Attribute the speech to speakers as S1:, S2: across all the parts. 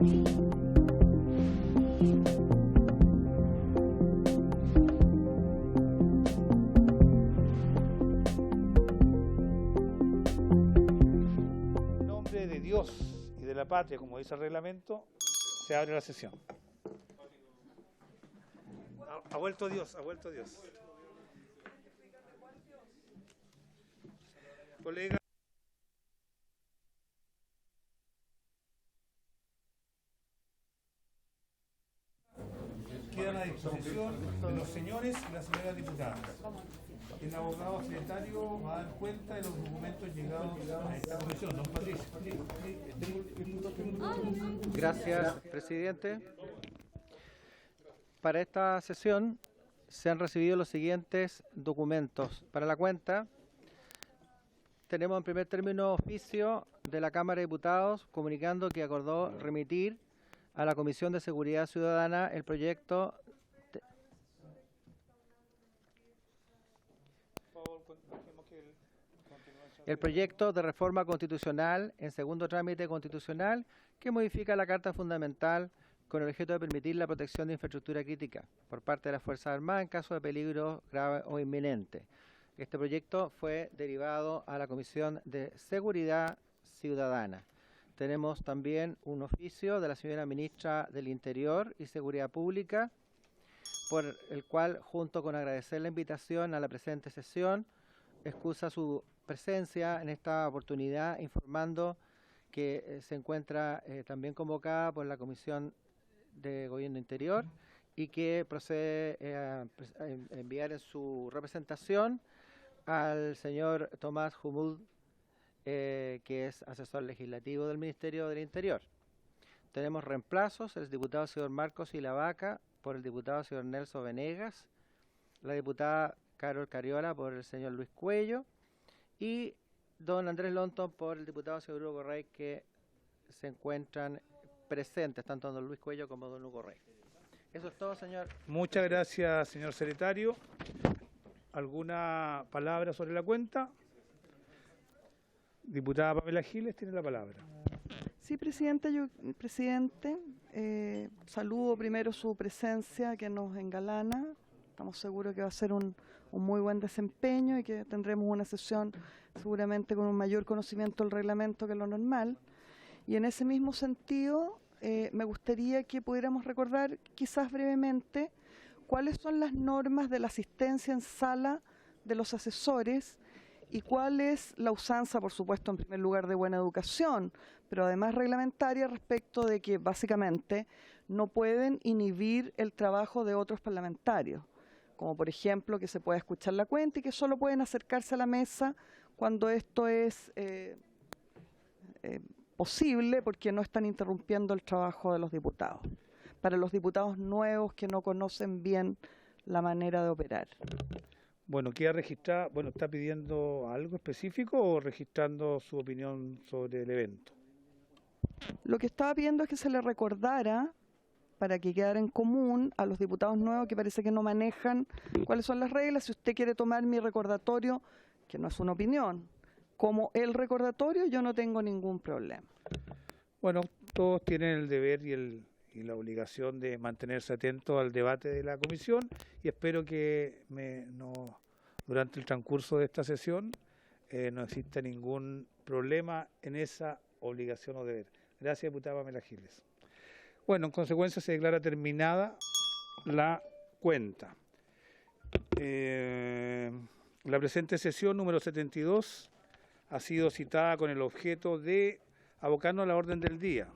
S1: En nombre de Dios y de la patria, como dice el reglamento, se abre la sesión. Ha vuelto Dios, ha vuelto Dios. Colega. Quedan a disposición de los señores y las señoras diputadas. El abogado secretario va a dar cuenta de los documentos llegados a esta comisión. Don Patricio.
S2: Gracias, presidente. Para esta sesión se han recibido los siguientes documentos. Para la cuenta, tenemos en primer término oficio de la Cámara de Diputados comunicando que acordó remitir a la Comisión de Seguridad Ciudadana el proyecto de reforma constitucional en segundo trámite constitucional que modifica la Carta Fundamental con el objeto de permitir la protección de infraestructura crítica por parte de las Fuerzas Armadas en caso de peligro grave o inminente. Este proyecto fue derivado a la Comisión de Seguridad Ciudadana. Tenemos también un oficio de la señora Ministra del Interior y Seguridad Pública, por el cual, junto con agradecer la invitación a la presente sesión, excusa su presencia en esta oportunidad, informando que se encuentra también convocada por la Comisión de Gobierno Interior y que procede a enviar en su representación al señor Tomás Humud, que es asesor legislativo del Ministerio del Interior. Tenemos reemplazos: el diputado señor Marcos Ilavaca por el diputado señor Nelson Venegas, la diputada Carol Cariola por el señor Luis Cuello y don Andrés Lonton por el diputado señor Hugo Rey, que se encuentran presentes, tanto don Luis Cuello como don Hugo Rey. Eso es todo, señor.
S1: Muchas gracias, señor secretario. ¿Alguna palabra sobre la cuenta? Diputada Pamela Giles tiene la palabra.
S3: Sí, presidente, saludo primero su presencia que nos engalana. Estamos seguros que va a ser un muy buen desempeño y que tendremos una sesión seguramente con un mayor conocimiento del reglamento que lo normal. Y en ese mismo sentido, me gustaría que pudiéramos recordar, quizás brevemente, cuáles son las normas de la asistencia en sala de los asesores y cuál es la usanza, por supuesto, en primer lugar, de buena educación, pero además reglamentaria respecto de que básicamente no pueden inhibir el trabajo de otros parlamentarios, como por ejemplo que se pueda escuchar la cuenta y que solo pueden acercarse a la mesa cuando esto es posible, porque no están interrumpiendo el trabajo de los diputados. Para los diputados nuevos que no conocen bien la manera de operar.
S1: Bueno, ¿queda registrada? Bueno, ¿está pidiendo algo específico o registrando su opinión sobre el evento?
S3: Lo que estaba pidiendo es que se le recordara, para que quedara en común a los diputados nuevos que parece que no manejan cuáles son las reglas. Si usted quiere tomar mi recordatorio, que no es una opinión, como el recordatorio, yo no tengo ningún problema.
S1: Bueno, todos tienen el deber y la obligación de mantenerse atentos al debate de la comisión y espero que durante el transcurso de esta sesión no exista ningún problema en esa obligación o deber. Gracias, diputada Pamela Giles. Bueno, en consecuencia se declara terminada la cuenta. La presente sesión número 72 ha sido citada con el objeto de abocarnos a la orden del día.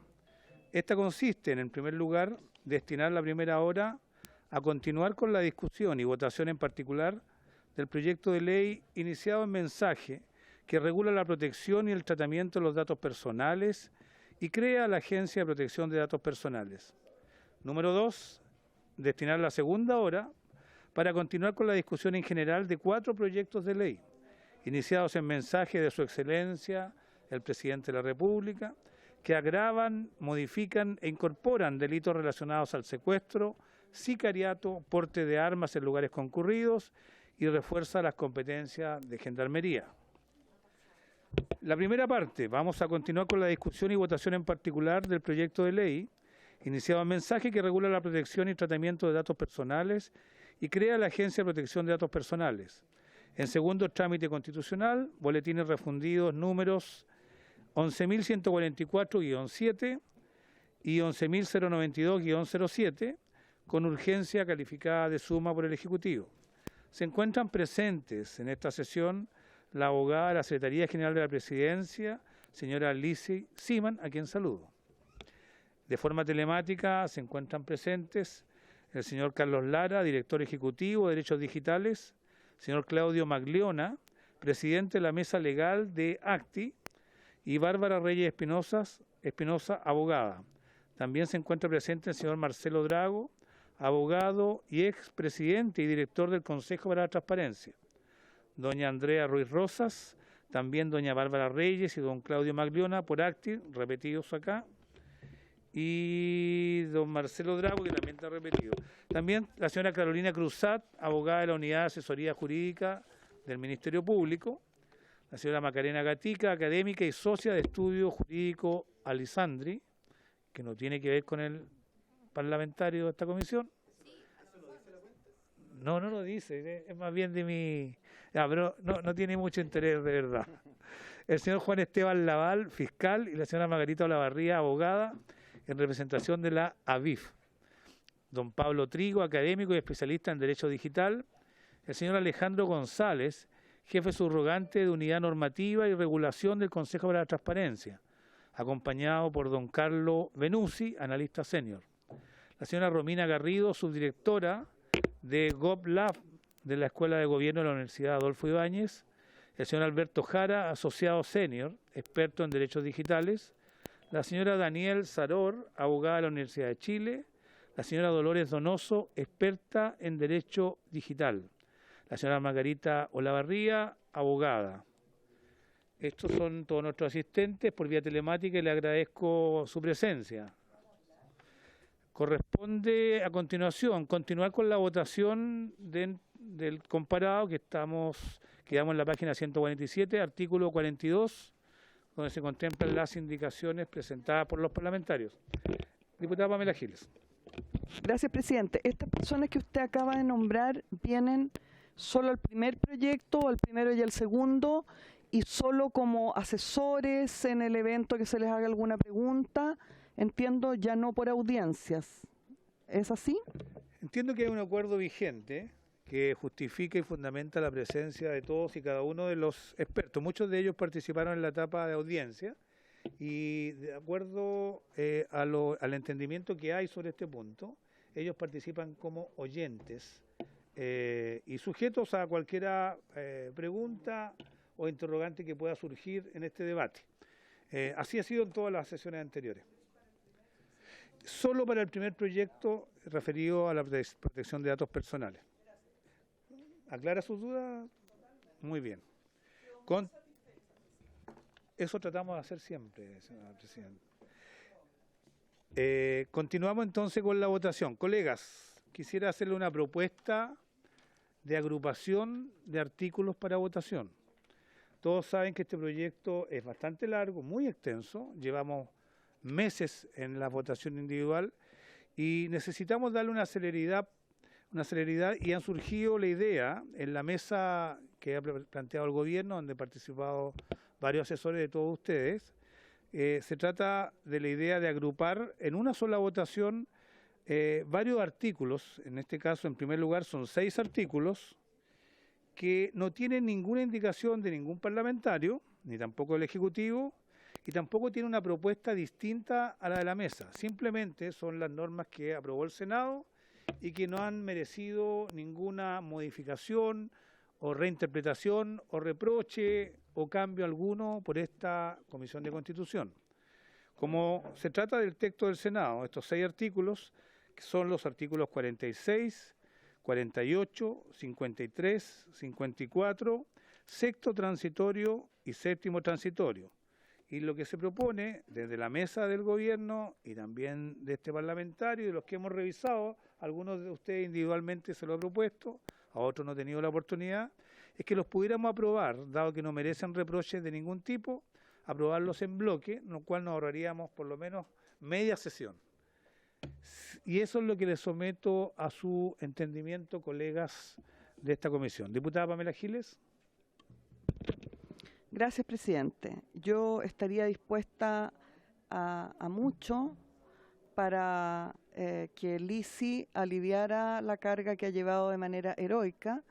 S1: Esta consiste en primer lugar, destinar la primera hora a continuar con la discusión y votación en particular del proyecto de ley iniciado en mensaje que regula la protección y el tratamiento de los datos personales y crea la Agencia de Protección de Datos Personales. Número 2, destinar la segunda hora para continuar con la discusión en general de 4 proyectos de ley iniciados en mensaje de Su Excelencia, el Presidente de la República, que agravan, modifican e incorporan delitos relacionados al secuestro, sicariato, porte de armas en lugares concurridos y refuerza las competencias de Gendarmería. La primera parte, vamos a continuar con la discusión y votación en particular del proyecto de ley Iniciaba un mensaje que regula la protección y tratamiento de datos personales y crea la Agencia de Protección de Datos Personales. En segundo trámite constitucional, boletines refundidos números 11.144-7 y 11.092-07, con urgencia calificada de suma por el Ejecutivo. Se encuentran presentes en esta sesión la abogada de la Secretaría General de la Presidencia, señora Lizzy Siman, a quien saludo. De forma telemática se encuentran presentes el señor Carlos Lara, director ejecutivo de Derechos Digitales, señor Claudio Magliona, presidente de la Mesa Legal de ACTI, y Bárbara Reyes Espinosa, abogada. También se encuentra presente el señor Marcelo Drago, abogado y expresidente y director del Consejo para la Transparencia. Doña Andrea Ruiz Rosas, también doña Bárbara Reyes y don Claudio Magliona por ACTI, repetidos acá, y don Marcelo Drago, que también está repetido. También la señora Carolina Cruzat, abogada de la Unidad de Asesoría Jurídica del Ministerio Público, la señora Macarena Gatica, académica y socia de Estudio Jurídico Alisandri, que no tiene que ver con el parlamentario de esta comisión. No, no lo dice, es más bien de mi... pero no tiene mucho interés, de verdad. El señor Juan Esteban Laval, fiscal, y la señora Margarita Olavarría, abogada, en representación de la AVIF. Don Pablo Trigo, académico y especialista en Derecho Digital. El señor Alejandro González, jefe subrogante de Unidad Normativa y Regulación del Consejo para la Transparencia, acompañado por don Carlos Benuzzi, analista senior. La señora Romina Garrido, subdirectora de GovLab de la Escuela de Gobierno de la Universidad Adolfo Ibáñez. El señor Alberto Jara, asociado senior, experto en Derechos Digitales. La señora Daniel Saror, abogada de la Universidad de Chile. La señora Dolores Donoso, experta en Derecho Digital. La señora Margarita Olavarría, abogada. Estos son todos nuestros asistentes por vía telemática y le agradezco su presencia. Corresponde a continuación continuar con la votación del comparado que quedamos en la página 147, artículo 42, donde se contemplan las indicaciones presentadas por los parlamentarios. Diputada Pamela Giles.
S3: Gracias, presidente. Estas personas que usted acaba de nombrar vienen solo al primer proyecto, al primero y al segundo, y solo como asesores en el evento que se les haga alguna pregunta. Entiendo, ya no por audiencias. ¿Es así?
S1: Entiendo que hay un acuerdo vigente que justifica y fundamenta la presencia de todos y cada uno de los expertos. Muchos de ellos participaron en la etapa de audiencia y de acuerdo al entendimiento que hay sobre este punto, ellos participan como oyentes y sujetos a cualquier pregunta o interrogante que pueda surgir en este debate. Así ha sido en todas las sesiones anteriores. Solo para el primer proyecto referido a la protección de datos personales. ¿Aclara sus dudas? Muy bien. Eso tratamos de hacer siempre, señora presidenta. Continuamos entonces con la votación. Colegas, quisiera hacerle una propuesta de agrupación de artículos para votación. Todos saben que este proyecto es bastante largo, muy extenso. Llevamos meses en la votación individual y necesitamos darle una celeridad y han surgido la idea en la mesa que ha planteado el gobierno, donde han participado varios asesores de todos ustedes. Se trata de la idea de agrupar en una sola votación varios artículos. En este caso, en primer lugar, son 6 artículos que no tienen ninguna indicación de ningún parlamentario, ni tampoco del Ejecutivo, y tampoco tiene una propuesta distinta a la de la mesa. Simplemente son las normas que aprobó el Senado y que no han merecido ninguna modificación o reinterpretación o reproche o cambio alguno por esta Comisión de Constitución. Como se trata del texto del Senado, estos 6 artículos, que son los artículos 46, 48, 53, 54, sexto transitorio y séptimo transitorio. Y lo que se propone desde la mesa del gobierno y también de este parlamentario y de los que hemos revisado, algunos de ustedes individualmente se lo han propuesto, a otros no he tenido la oportunidad, es que los pudiéramos aprobar, dado que no merecen reproches de ningún tipo, aprobarlos en bloque, lo cual nos ahorraríamos por lo menos media sesión. Y eso es lo que le someto a su entendimiento, colegas de esta comisión. Diputada Pamela Giles.
S3: Gracias, presidente. Yo estaría dispuesta a mucho para que el ICI aliviara la carga que ha llevado de manera heroica.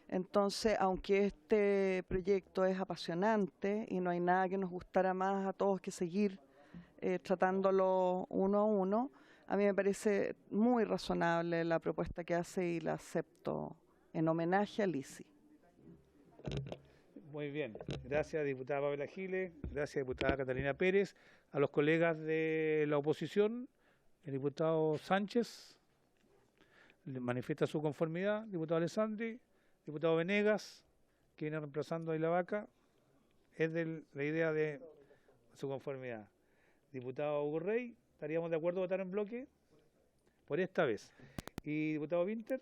S3: Entonces, aunque este proyecto es apasionante y no hay nada que nos gustara más a todos que seguir tratándolo uno a uno, a mí me parece muy razonable la propuesta que hace y la acepto en homenaje al ICI.
S1: Muy bien. Gracias, diputada Pamela Giles. Gracias, diputada Catalina Pérez. A los colegas de la oposición, el diputado Sánchez le manifiesta su conformidad. Diputado Alessandri, diputado Venegas, que viene reemplazando a Isla Vaca, es de la idea de su conformidad. Diputado Hugo Rey, ¿estaríamos de acuerdo en votar en bloque? Por esta vez. Y diputado Winter.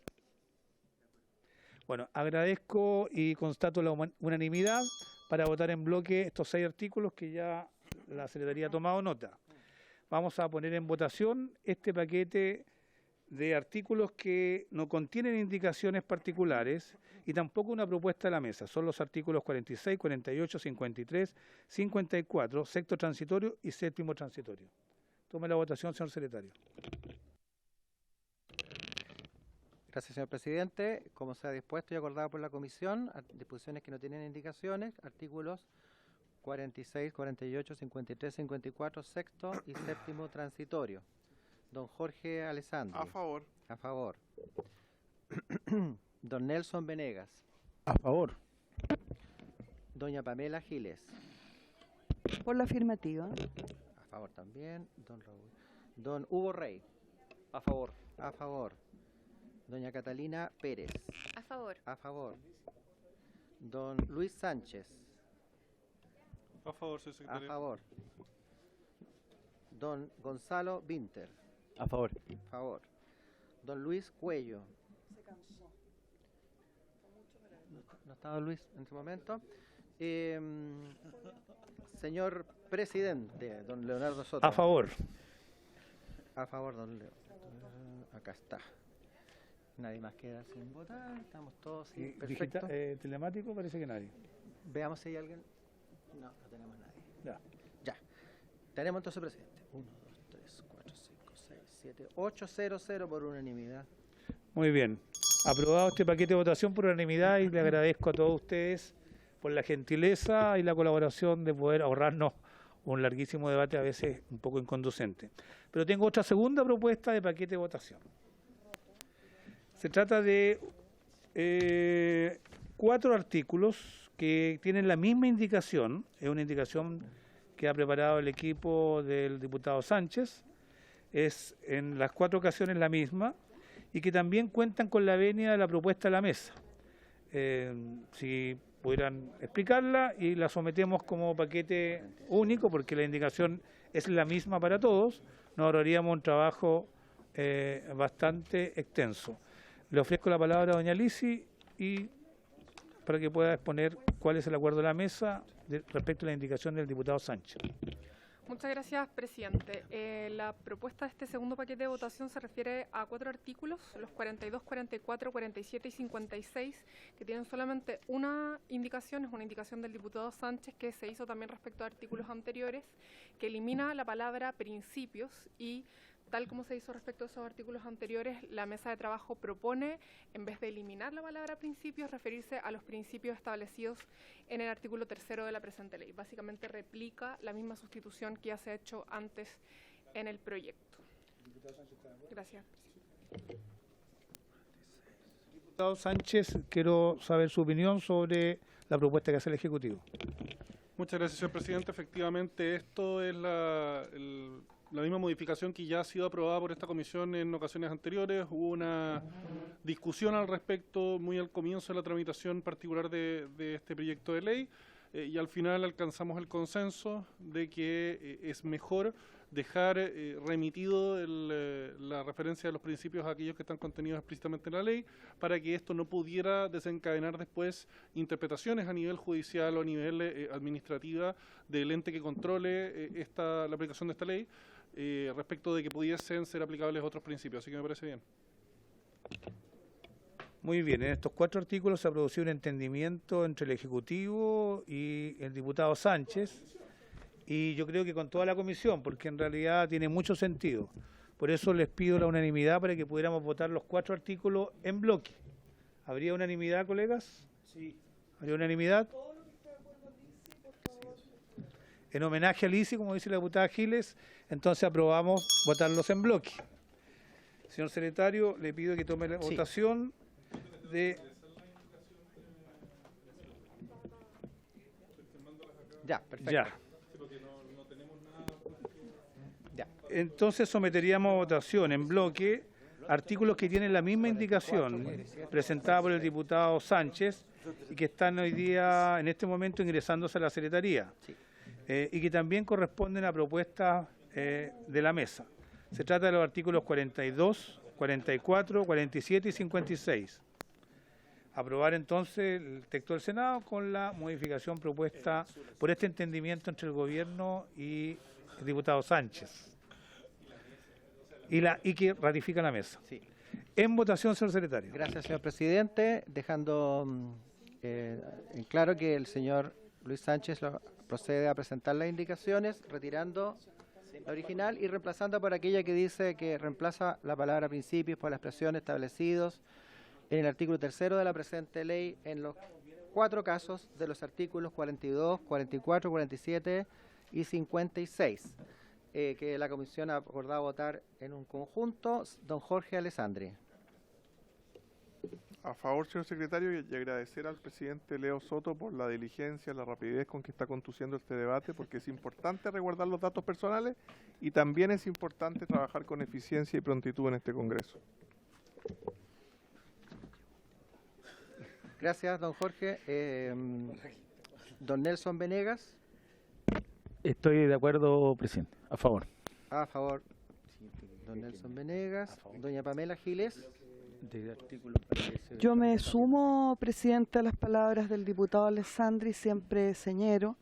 S1: Bueno, agradezco y constato la unanimidad para votar en bloque estos 6 artículos que ya la Secretaría ha tomado nota. Vamos a poner en votación este paquete de artículos que no contienen indicaciones particulares y tampoco una propuesta de la mesa. Son los artículos 46, 48, 53, 54, sexto transitorio y séptimo transitorio. Tome la votación, señor secretario.
S2: Gracias, señor presidente. Como se ha dispuesto y acordado por la comisión, disposiciones que no tienen indicaciones, artículos 46, 48, 53, 54, sexto y séptimo transitorio. Don Jorge Alessandri.
S4: A favor.
S2: A favor. Don Nelson Venegas.
S1: A favor.
S2: Doña Pamela Giles.
S3: Por la afirmativa.
S2: A favor también. Don Hugo Rey.
S4: A favor.
S2: A favor. Doña Catalina Pérez.
S5: A favor.
S2: A favor. Don Luis Sánchez.
S4: A favor, señor
S2: A
S4: secretario.
S2: favor. Don Gonzalo Winter.
S6: A favor.
S2: A favor. Don Luis Cuello. No está don Luis en este momento. Señor presidente, don Leonardo Soto.
S1: A favor.
S2: A favor, don Leo. Acá está. Nadie más queda sin votar. Estamos todos
S1: Y
S2: perfecto.
S1: telemático parece que nadie.
S2: Veamos si hay alguien. No, no tenemos nadie.
S1: Ya.
S2: Ya. Tenemos entonces presidente. 1, 2, 3, 4, 5, 6, 7, 8, 0, 0 por unanimidad.
S1: Muy bien. Aprobado este paquete de votación por unanimidad y le agradezco a todos ustedes por la gentileza y la colaboración de poder ahorrarnos un larguísimo debate, a veces un poco inconducente. Pero tengo otra segunda propuesta de paquete de votación. Se trata de 4 artículos que tienen la misma indicación, es una indicación que ha preparado el equipo del diputado Sánchez, es en las 4 ocasiones la misma, y que también cuentan con la venia de la propuesta de la mesa. Si pudieran explicarla y la sometemos como paquete único, porque la indicación es la misma para todos, nos ahorraríamos un trabajo bastante extenso. Le ofrezco la palabra a doña Lisi y para que pueda exponer cuál es el acuerdo de la mesa respecto a la indicación del diputado Sánchez.
S5: Muchas gracias, presidente. La propuesta de este segundo paquete de votación se refiere a 4 artículos, los 42, 44, 47 y 56, que tienen solamente una indicación, es una indicación del diputado Sánchez que se hizo también respecto a artículos anteriores, que elimina la palabra principios y tal como se hizo respecto a esos artículos anteriores, la mesa de trabajo propone, en vez de eliminar la palabra principios, referirse a los principios establecidos en el artículo 3º de la presente ley. Básicamente replica la misma sustitución que ya se ha hecho antes en el proyecto. Gracias, presidente.
S1: Diputado Sánchez, quiero saber su opinión sobre la propuesta que hace el Ejecutivo.
S4: Muchas gracias, señor presidente. Efectivamente, esto es la misma modificación que ya ha sido aprobada por esta comisión en ocasiones anteriores. Hubo una discusión al respecto muy al comienzo de la tramitación particular de este proyecto de ley y al final alcanzamos el consenso de que es mejor dejar remitido la referencia de los principios a aquellos que están contenidos explícitamente en la ley para que esto no pudiera desencadenar después interpretaciones a nivel judicial o a nivel administrativa del ente que controle la aplicación de esta ley. respecto de que pudiesen ser aplicables otros principios, así que me parece bien.
S1: Muy bien, en estos 4 artículos se ha producido un entendimiento entre el Ejecutivo y el diputado Sánchez, y yo creo que con toda la comisión, porque en realidad tiene mucho sentido. Por eso les pido la unanimidad para que pudiéramos votar los 4 artículos en bloque. ¿Habría unanimidad, colegas? Sí. ¿Habría unanimidad? En homenaje a Lisi, como dice la diputada Giles, entonces aprobamos votarlos en bloque. Señor secretario, le pido que tome la votación de...
S2: Ya, perfecto.
S1: Ya.
S2: Ya.
S1: Entonces someteríamos a votación en bloque artículos que tienen la misma indicación presentada por el diputado Sánchez y que están hoy día, en este momento, ingresándose a la Secretaría, y que también corresponden a propuestas de la mesa. Se trata de los artículos 42, 44, 47 y 56. Aprobar entonces el texto del Senado con la modificación propuesta por este entendimiento entre el Gobierno y el diputado Sánchez. Y que ratifica la mesa.
S2: Sí.
S1: En votación, señor secretario.
S2: Gracias, señor presidente. Dejando en claro que el señor Luis Sánchez procede a presentar las indicaciones, retirando la original y reemplazando por aquella que dice que reemplaza la palabra principios por la expresión establecidos en el artículo 3 de la presente ley en los 4 casos de los artículos 42, 44, 47 y 56. Que la comisión ha acordado votar en un conjunto. Don Jorge Alessandri.
S6: A favor, señor secretario, y agradecer al presidente Leo Soto por la diligencia, la rapidez con que está conduciendo este debate, porque es importante resguardar los datos personales y también es importante trabajar con eficiencia y prontitud en este Congreso.
S2: Gracias, don Jorge. Don Nelson Venegas.
S7: Estoy de acuerdo, presidente. A favor.
S2: A favor, don Nelson Venegas. Doña Pamela Giles.
S3: Yo me sumo, presidente, a las palabras del diputado Alessandri, siempre señero,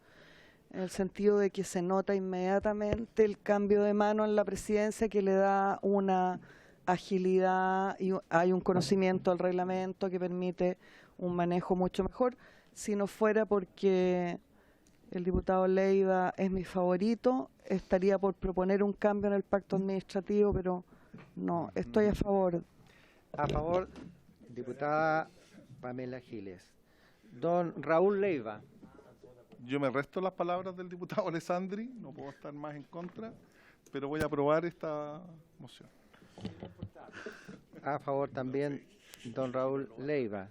S3: en el sentido de que se nota inmediatamente el cambio de mano en la presidencia que le da una agilidad y hay un conocimiento del reglamento que permite un manejo mucho mejor. Si no fuera porque el diputado Leiva es mi favorito, estaría por proponer un cambio en el pacto administrativo, pero no, estoy a favor.
S2: A favor, diputada Pamela Giles. Don Raúl Leiva.
S6: Yo me resto las palabras del diputado Alessandri, no puedo estar más en contra, pero voy a aprobar esta moción.
S2: A favor también, don Raúl Leiva.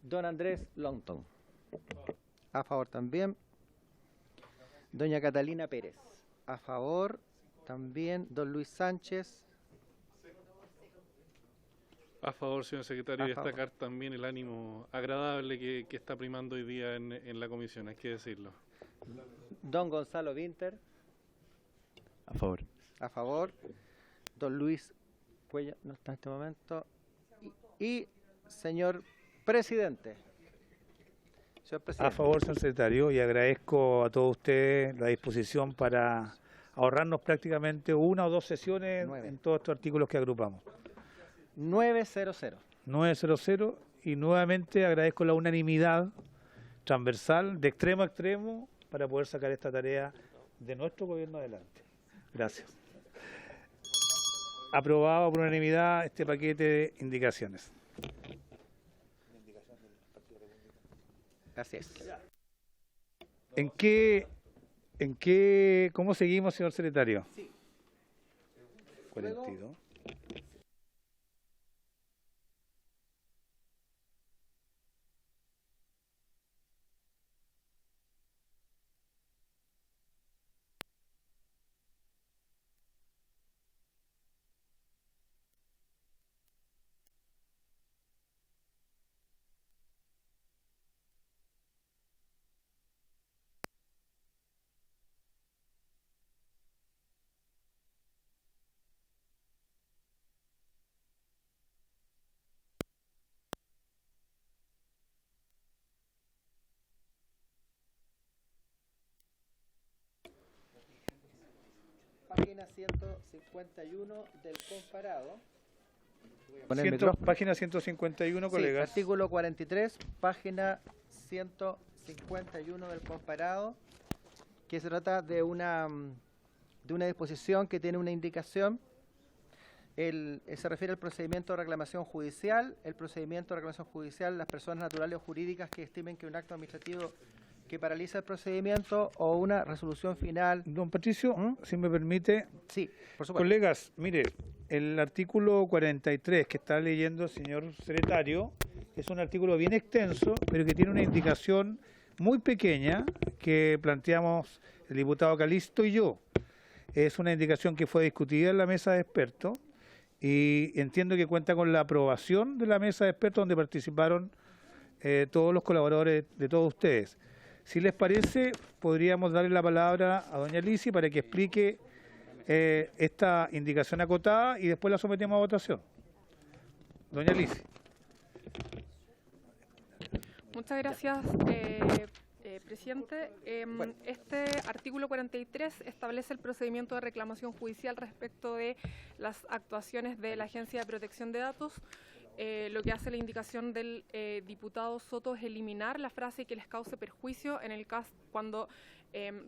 S2: Don Andrés Longton. A favor también. Doña Catalina Pérez. A favor también. Don Luis Sánchez.
S4: A favor, señor secretario, y
S2: A favor.
S4: destacar también el ánimo agradable que está primando hoy día en la comisión, hay que decirlo.
S2: Don Gonzalo Vinter.
S7: A favor.
S2: A favor. Don Luis Cuellar, no está en este momento. Y señor presidente. Señor
S1: A
S2: presidente.
S1: favor, señor secretario, y agradezco a todos ustedes la disposición para ahorrarnos prácticamente 1 o 2 sesiones
S2: 9.
S1: en todos estos artículos que agrupamos.
S2: 900.
S1: 900, y nuevamente agradezco la unanimidad transversal de extremo a extremo para poder sacar esta tarea de nuestro gobierno adelante. Gracias. Aprobado por unanimidad este paquete de indicaciones.
S2: Así es.
S1: ¿Cómo seguimos, señor secretario? 42.
S2: página 151 del comparado. Voy a poner el micrófono.
S1: Página 151,
S2: Sí,
S1: colegas.
S2: artículo 43, página 151 del comparado, que se trata de una disposición que tiene una indicación. Se refiere al procedimiento de reclamación judicial. El procedimiento de reclamación judicial, las personas naturales o jurídicas que estimen que un acto administrativo que paraliza el procedimiento o una resolución final.
S1: Don Patricio, si me permite.
S2: Sí, por supuesto.
S1: Colegas, mire, el artículo 43 que está leyendo el señor secretario es un artículo bien extenso, pero que tiene una indicación muy pequeña que planteamos el diputado Calisto y yo. Es una indicación que fue discutida en la mesa de expertos y entiendo que cuenta con la aprobación de la mesa de expertos donde participaron todos los colaboradores de todos ustedes. Si les parece, podríamos darle la palabra a doña Lisi para que explique esta indicación acotada y después la sometemos a votación. Doña Lisi.
S5: Muchas gracias, presidente. Este artículo 43 establece el procedimiento de reclamación judicial respecto de las actuaciones de la Agencia de Protección de Datos. Lo que hace la indicación del diputado Soto es eliminar la frase que les cause perjuicio en el caso cuando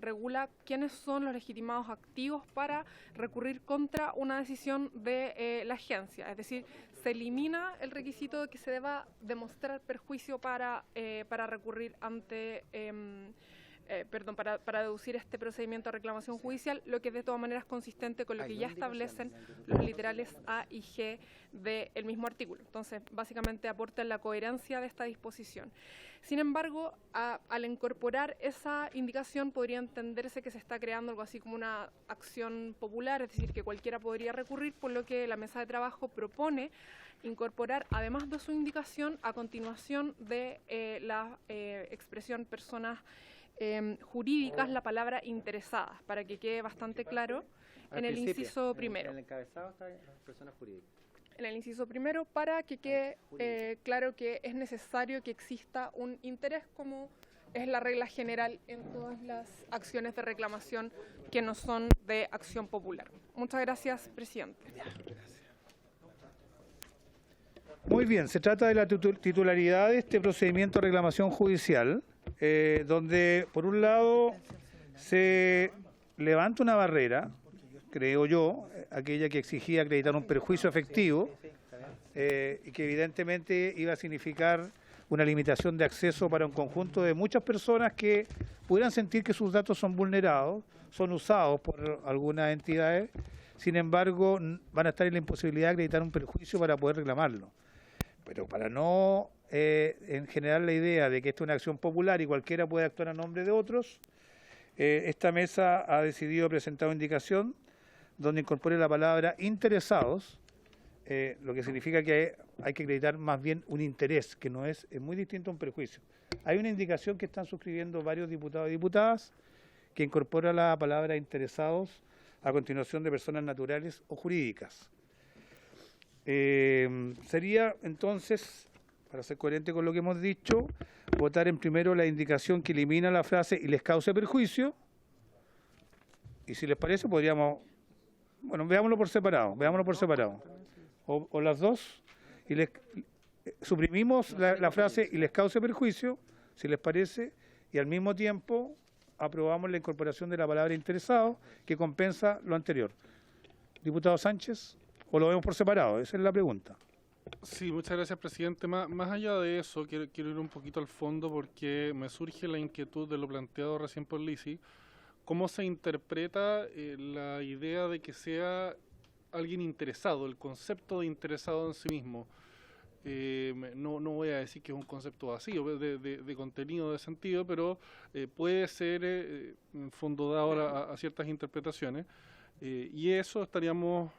S5: regula quiénes son los legitimados activos para recurrir contra una decisión de la agencia. Es decir, se elimina el requisito de que se deba demostrar perjuicio para recurrir ante... para deducir este procedimiento de reclamación judicial, lo que de todas maneras es consistente con lo que ya establecen los literales A y G del mismo artículo. Entonces, básicamente aporta la coherencia de esta disposición. Sin embargo, al incorporar esa indicación podría entenderse que se está creando algo así como una acción popular, es decir, que cualquiera podría recurrir, por lo que la mesa de trabajo propone incorporar, además de su indicación, a continuación de la expresión personas jurídicas, la palabra interesadas, para que quede bastante claro en el inciso primero.
S2: En el encabezado está personas jurídicas.
S5: En el inciso primero, para que quede claro que es necesario que exista un interés, como es la regla general en todas las acciones de reclamación que no son de acción popular. Muchas gracias, presidente.
S1: Muy bien, se trata de la titularidad de este procedimiento de reclamación judicial, donde por un lado se levanta una barrera, creo yo, aquella que exigía acreditar un perjuicio efectivo, y que evidentemente iba a significar una limitación de acceso para un conjunto de muchas personas que pudieran sentir que sus datos son vulnerados, son usados por algunas entidades, sin embargo van a estar en la imposibilidad de acreditar un perjuicio para poder reclamarlo. Pero para no en general la idea de que esto es una acción popular y cualquiera puede actuar a nombre de otros, esta mesa ha decidido presentar una indicación donde incorpore la palabra interesados, lo que significa que hay que acreditar más bien un interés, que no es muy distinto a un perjuicio. Hay una indicación que están suscribiendo varios diputados y diputadas que incorpora la palabra interesados a continuación de personas naturales o jurídicas. Sería entonces, para ser coherente con lo que hemos dicho, votar en primero la indicación que elimina la frase y les cause perjuicio, y si les parece podríamos, bueno, veámoslo por separado, o las dos, y suprimimos la frase y les cause perjuicio, si les parece, y al mismo tiempo aprobamos la incorporación de la palabra interesado, que compensa lo anterior. Diputado Sánchez, ¿o lo vemos por separado? Esa es la pregunta.
S4: Sí, muchas gracias, presidente. Más allá de eso, quiero ir un poquito al fondo porque me surge la inquietud de lo planteado recién por Lisi. ¿Cómo se interpreta la idea de que sea alguien interesado, el concepto de interesado en sí mismo? No voy a decir que es un concepto vacío de contenido, de sentido, pero puede ser en fondo dado a ciertas interpretaciones, y eso estaríamos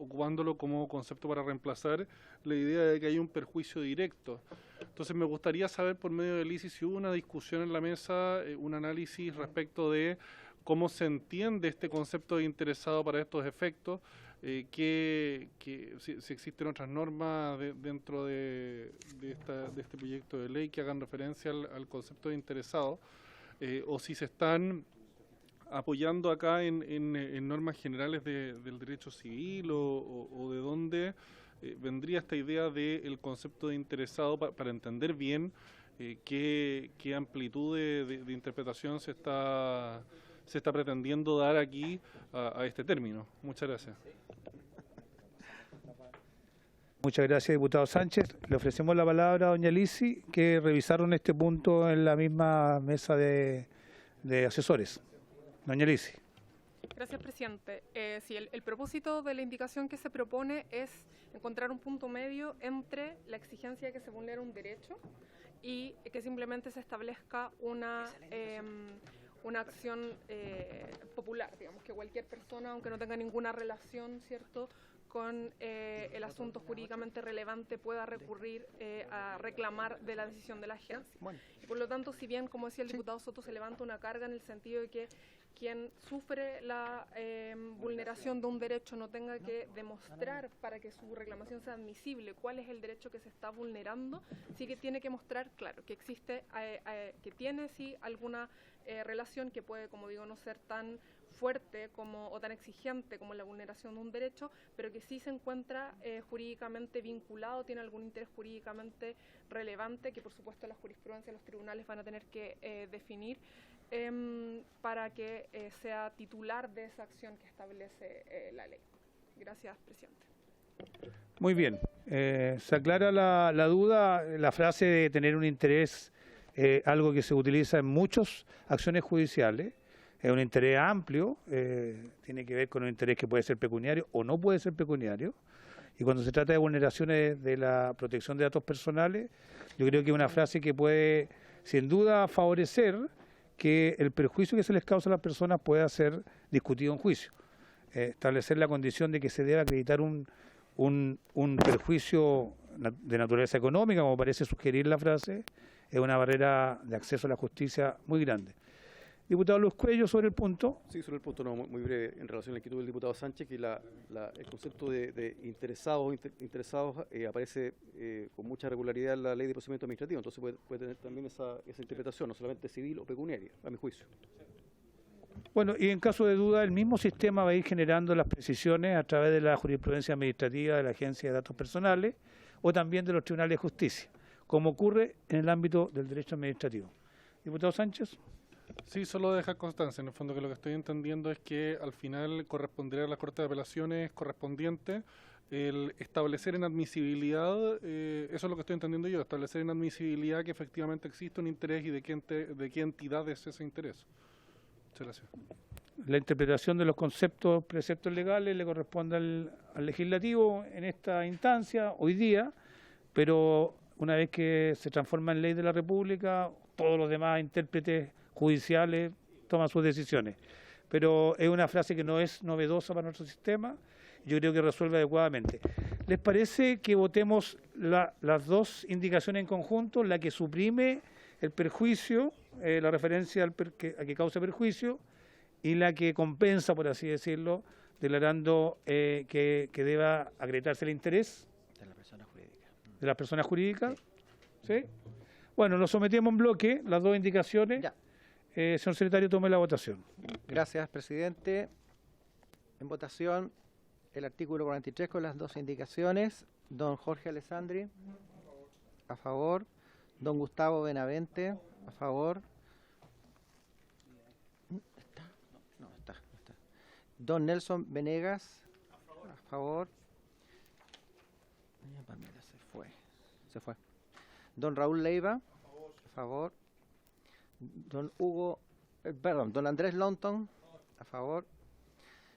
S4: ocupándolo como concepto para reemplazar la idea de que hay un perjuicio directo. Entonces me gustaría saber por medio de Lisi si hubo una discusión en la mesa, un análisis respecto de cómo se entiende este concepto de interesado para estos efectos, si existen otras normas dentro de este proyecto de ley que hagan referencia al concepto de interesado, o si se están apoyando acá en normas generales del derecho civil o de dónde vendría esta idea del concepto de interesado para entender bien qué amplitud de interpretación se está pretendiendo dar aquí a este término. Muchas gracias.
S1: Muchas gracias, diputado Sánchez. Le ofrecemos la palabra a doña Lisi, que revisaron este punto en la misma mesa de asesores. Doña Lisi.
S5: Gracias, presidente. Sí, el propósito de la indicación que se propone es encontrar un punto medio entre la exigencia de que se vulnera un derecho y que simplemente se establezca una acción popular, digamos, que cualquier persona, aunque no tenga ninguna relación, ¿cierto?, con el asunto jurídicamente relevante, pueda recurrir a reclamar de la decisión de la agencia.
S2: Bueno.
S5: Y por lo tanto, si bien, como decía el diputado Soto, se levanta una carga en el sentido de que quien sufre la vulneración de un derecho no tenga que demostrar para que su reclamación sea admisible cuál es el derecho que se está vulnerando, sí que tiene que mostrar, claro, que existe, que tiene sí alguna relación que puede, como digo, no ser tan fuerte o tan exigente como la vulneración de un derecho, pero que sí se encuentra jurídicamente vinculado, tiene algún interés jurídicamente relevante, que por supuesto la jurisprudencia de los tribunales van a tener que definir para que sea titular de esa acción que establece la ley. Gracias, presidente.
S1: Muy bien. Se aclara la duda, la frase de tener un interés, algo que se utiliza en muchas acciones judiciales. Es un interés amplio, tiene que ver con un interés que puede ser pecuniario o no puede ser pecuniario. Y cuando se trata de vulneraciones de la protección de datos personales, yo creo que es una frase que puede, sin duda, favorecer que el perjuicio que se les causa a las personas pueda ser discutido en juicio. Establecer la condición de que se debe acreditar un perjuicio de naturaleza económica, como parece sugerir la frase, es una barrera de acceso a la justicia muy grande. Diputado Luis Cuello, sobre el punto.
S8: Sí, sobre el punto, no, muy breve, en relación a la inquietud del diputado Sánchez, que el concepto de interesados aparece con mucha regularidad en la Ley de Procedimiento Administrativo, entonces puede tener también esa interpretación, no solamente civil o pecuniaria, a mi juicio.
S1: Bueno, y en caso de duda, el mismo sistema va a ir generando las precisiones a través de la jurisprudencia administrativa de la Agencia de Datos Personales o también de los tribunales de justicia, como ocurre en el ámbito del derecho administrativo. Diputado Sánchez.
S4: Sí, solo dejar constancia. En el fondo, que lo que estoy entendiendo es que al final corresponderá a la Corte de Apelaciones correspondiente el establecer en admisibilidad, eso es lo que estoy entendiendo yo, establecer en admisibilidad que efectivamente existe un interés y de qué entidad es ese interés. Muchas gracias.
S1: La interpretación de los preceptos legales le corresponde al legislativo en esta instancia, hoy día, pero una vez que se transforma en ley de la República, todos los demás intérpretes judiciales toman sus decisiones. Pero es una frase que no es novedosa para nuestro sistema, yo creo que resuelve adecuadamente. ¿Les parece que votemos las dos indicaciones en conjunto, la que suprime el perjuicio, la referencia a que causa perjuicio, y la que compensa, por así decirlo, declarando que deba acreditarse el interés
S2: De la persona jurídica.
S1: de las personas jurídicas? ¿Sí? Bueno, lo sometemos en bloque, las dos indicaciones.
S2: Ya.
S1: Señor secretario, tome la votación.
S2: Gracias, presidente. En votación, el artículo 43 con las dos indicaciones. Don Jorge Alessandri, a favor. Don Gustavo Benavente, a favor. ¿Está? No está. Don Nelson Venegas, a favor. Doña Pamela se fue. Don Raúl Leiva, a favor. Don Andrés Lonton, a favor.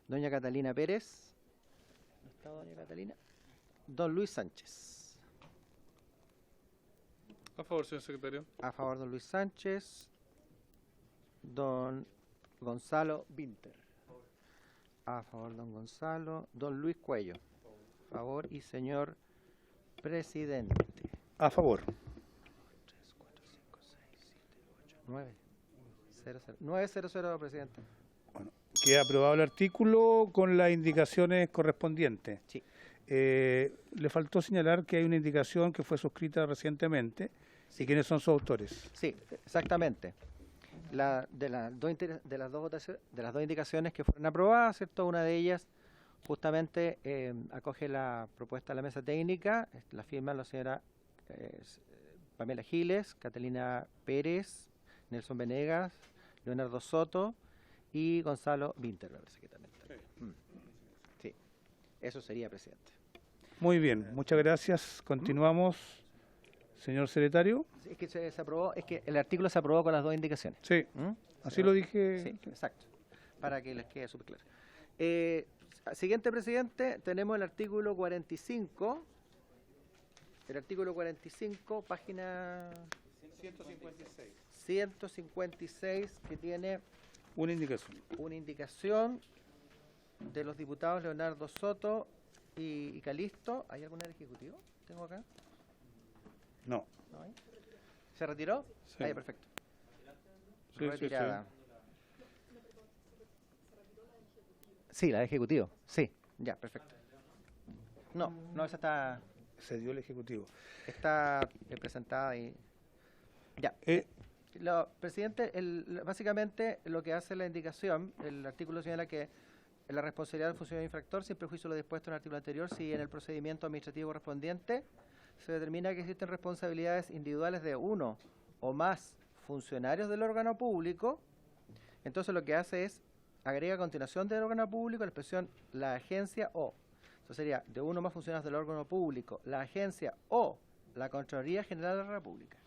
S2: Doña Catalina Pérez, ¿no está doña Catalina? Don Luis Sánchez,
S4: A favor, señor secretario.
S2: a favor don Luis Sánchez. Don Gonzalo Vinter, a favor don Gonzalo. Don Luis Cuello, a favor. Y señor presidente.
S1: A favor.
S2: 3, 4, 5, 6, 7, 8, 9. 900, presidente.
S1: Queda aprobado el artículo con las indicaciones correspondientes.
S2: Sí.
S1: Le faltó señalar que hay una indicación que fue suscrita recientemente. ¿Y quiénes son sus autores?
S2: Sí, exactamente. de las dos indicaciones que fueron aprobadas, ¿cierto? Una de ellas justamente acoge la propuesta de la mesa técnica, la firman la señora Pamela Giles, Catalina Pérez, Nelson Venegas, Leonardo Soto y Gonzalo Vinter, me parece que también. Sí, eso sería, presidente.
S1: Muy bien, muchas gracias. Continuamos, señor secretario.
S2: Es que se aprobó, es que el artículo se aprobó con las dos indicaciones.
S1: Sí, así lo dije.
S2: Sí, exacto, para que les quede súper claro. Siguiente, presidente, tenemos el artículo 45. El artículo 45, página 156, que tiene
S1: Una indicación.
S2: una indicación de los diputados Leonardo Soto y Calisto. ¿Hay alguna del Ejecutivo? ¿Tengo acá?
S1: No.
S2: ¿No hay? ¿Se retiró?
S1: Sí.
S2: Ahí, perfecto.
S1: Sí,
S2: Retirada. Sí, la de Ejecutivo. Sí, ya, perfecto. No, esa
S1: Se dio el Ejecutivo.
S2: está presentada y... Ya. Presidente, básicamente lo que hace la indicación, el artículo señala que la responsabilidad del funcionario infractor, sin perjuicio de lo dispuesto en el artículo anterior, si en el procedimiento administrativo correspondiente se determina que existen responsabilidades individuales de uno o más funcionarios del órgano público, entonces lo que hace es agrega a continuación del órgano público la expresión la agencia o. Eso sería de uno o más funcionarios del órgano público, la agencia o la Contraloría General de la República.